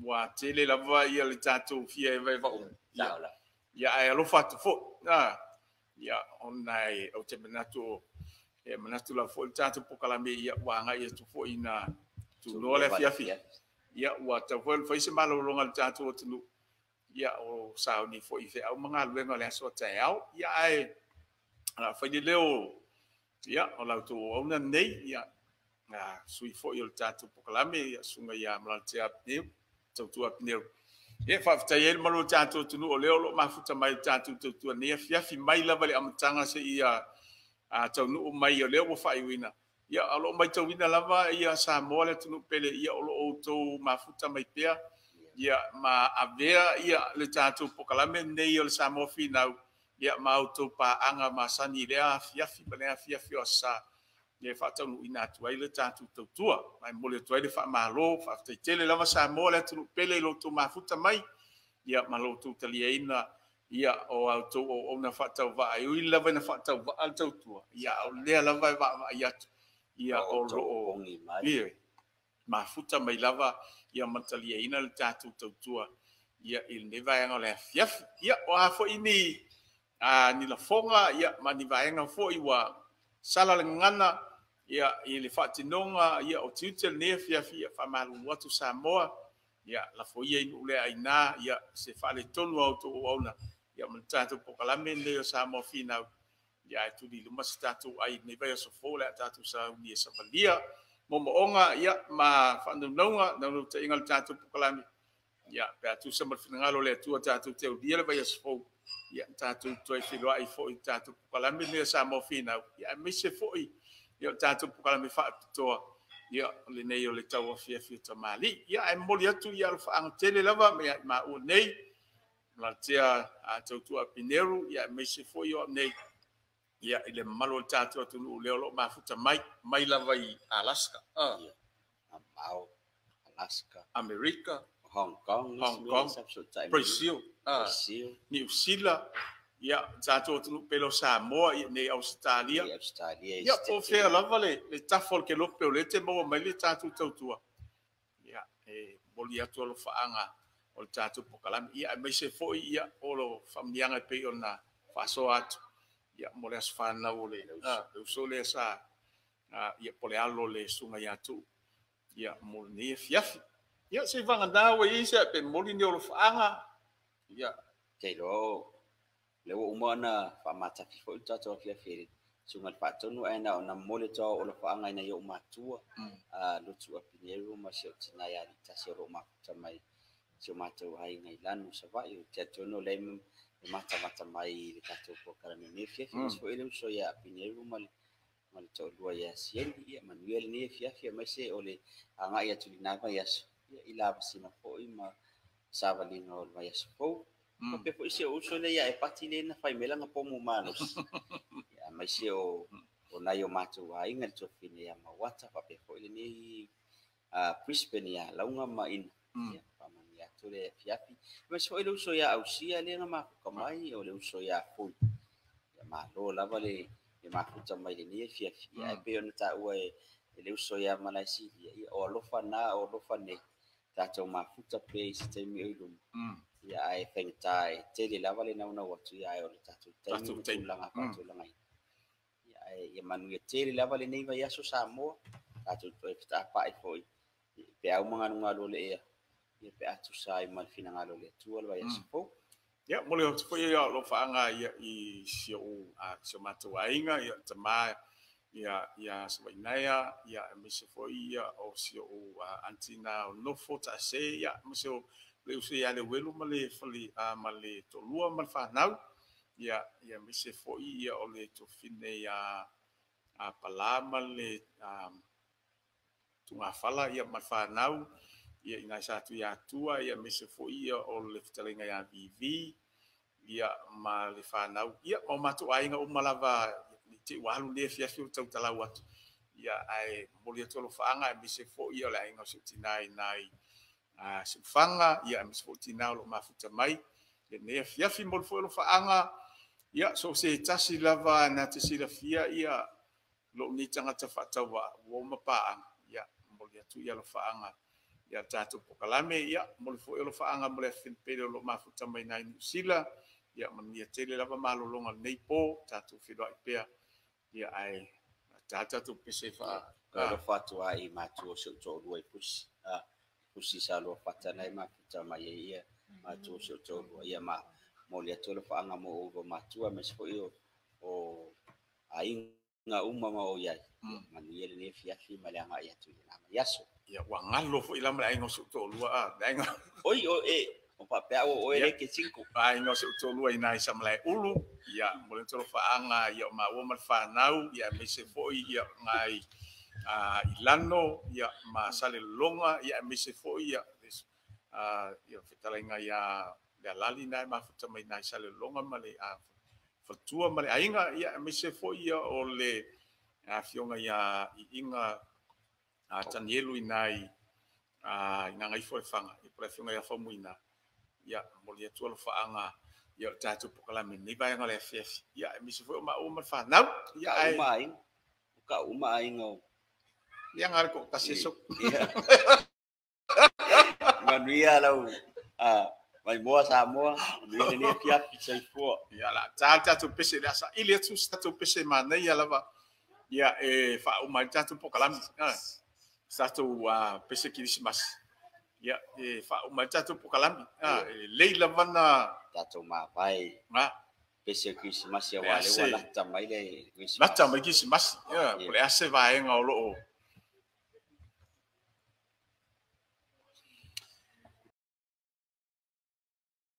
wa tele la va ya le tatu fi e va ya ai lo fatto fo ya onai o te menatu e menatu la fo tatu pokala me ya wa anga ya tu fo ina tu no le fiafi ya wa ta fo fo se malo lo ngal tatu tu ya o sao ni fo ife au manga luenga le so te au ya ai fa di leo ya o la tu o na nei ya sui fo il tatu pokalame ya sunga ya mlantia ni tu apneu e fa ta yel malo tatu tu o leo lo mafuta mai tatu tu ni fia fi mai la vale amtanga se ia tau nu mai o leo fa iwina ya alo mai tau wina lava ia sa mole tu pele ia o lo to mafuta mai pea ya ma avea ia le tatu pokalame nei o le samofi nau ya ma auto pa anga masani lea fiafi bana fiafi o sa ye fa tau ina tu ai le tatu tua mai mole tu ai le fa malo fa te tele lava sa mole tu pele lo to mafuta mai ya malo tu taliena ya o auto o na fa tau va ai ui lava na fa tau va alto tua ya o le lava va ya o ro mai mafuta mai lava ia matalia ina le tatu tautua ia il ne vaenga le fiaf ia o afo ini ni la fonga ia mani vaenga fo iwa sala le ngana ia i le fatinonga ia o tiutel ne fiaf ia fa malu watu Samoa ia la fo ia inu le aina ia se fa le tonu au to ona ia man tatu pokalame le o Samoa fina ia tu di lumas tatu ai ne vai so fo le tatu sa ni sa valia momoonga ia ma whanunga na te ingal tatu pukalami ia pe atu sa malfinangalo le tua tatu te udia le vai asfo ia tatu toi filoa i fo i tatu pukalami ne sa mo fina ia mise fo i ia tatu pukalami fa toa ia le nei o le tau afia fi tamali ia ai moli atu ia le faang tele lava me ma o nei la tia atu tua pineru ia mise fo i o nei ia ile malo tatu atu no le lo mafuta mai lava i Alaska mau Alaska America Hong Kong Brazil New Zealand ia tatu atu no pelo Samoa i ne Australia ia o fe lava le tafol ke lo pe le te mo mai le tatu tautua ia e boli atu lo faanga o tatu pokalami ia mai se foi ia o lo familianga pe ona faso atu ia mo le asfana o le so le sa ia pole alo le sunga ya tu ia mo ni fiafi ia se vanga dawe isa pe mo ni o faanga ia ke lo le o umana fa mata fi fo tatu fiafi sunga pa tonu ana ona mo le to o lo faanga ina yo matua lo tu apinero ma se tina ya ni tasi ro ma tamai se matua ai ngai lanu sa va yo te tono le mata mai le tatu po karame ne fia so ele so ya pineru mal to lua ya sien ia manuel ne fia mai se ole anga ia tu na va ya ila sina po ima savalina o va ya so pe po se o so le ya e pati le na fai mela nga po mo manos ya mai se o na yo matu ai ngal to fine ya ma wata pa pe po ile ni Brisbane ya launga ma in ya tu le fiafi mas foi lo so ya ausia le nga ma kamai o le so ya fu malo lava le mafuta mai le ni fia ai pe ona ta ue le uso ya Malaysia ia o lofa na o lofa ne tatou mafuta pe se te mi ilum ia ai fentai te le lava le na watu ia ai o tatou te langa patu langa ia ai ia manu ia te le lava le nei vai aso Samoa tatou to ta pa foi pe au manga ngalo le ia pe atu sai mal fina ngalo le tu vai aso po ya mo le foi ia lo faanga ia i sio sio matu ainga ia tama ia sebainaya ia mese foi ia o sio antina no fota se ia mese le usi ya le welu male fali male to lua mal fa nau ia mese foi ia o le to fine ia palama le tunga fala ia mal fa nau ia ina satu ia tua ia mese foi ia o le fitalinga ia vivi ia ma le fa nau ia o matu ainga o malava te walu le fia fiu tau tala watu ia ai moli tolo faanga mi se fo ia la inga se tinai nai se fanga ia mi se fo tinau lo mafuta mai le ne fia fi mol fo lo faanga ia so se tasi lava na te sila fia ia lo ni tanga ta fatawa wo mapa ia moli tu ia lo faanga ia tatu pokalame ia moli fo lo faanga moli fin pele lo mafuta mai nai sila ia mania tele lava malolonga nei po tatu fido ipea ia ai tata tu pese fa kalau fatu ai matu so to dua pusi salo fata nai mafuta mai ia matu so to ia ma molia tolo fa anga mo o matu mes fo io o ai nga uma ma o ia mania le fia fi malanga ia tu na yaso ia wangalo fo ila mai ngo so to lua nga oi o papel o ele que 5 ai no se to lua ina sa malai ulu ia mo le tolo fa anga ia ma o mal fa nau ia me se foi ia ngai ilano ia ma sale longa ia me se foi ia ia fitalenga ia le lali nai ma futa mai nai sale longa male fatua male ainga ia me se foi ia o le fionga ia inga tanielu inai ina ngai foi fanga i pre fionga ia famuina ia molia tu faanga ia tatu pokalame ni vai ngale FF ia mi se foi uma fa nau ia ai ka uma ai ngo ia ngar ko kasesok manuia lau mai moa Samoa ni pia pizza fo ia la tatu pese dasa ile tu tatu pese mana ia lava ia fa uma tatu pokalame satu pese Christmas ia fa uma tatu pokalame leila vana tatu ma vai pese Christmas ya wale wala tamai le Christmas ya boleh ase vai ngolo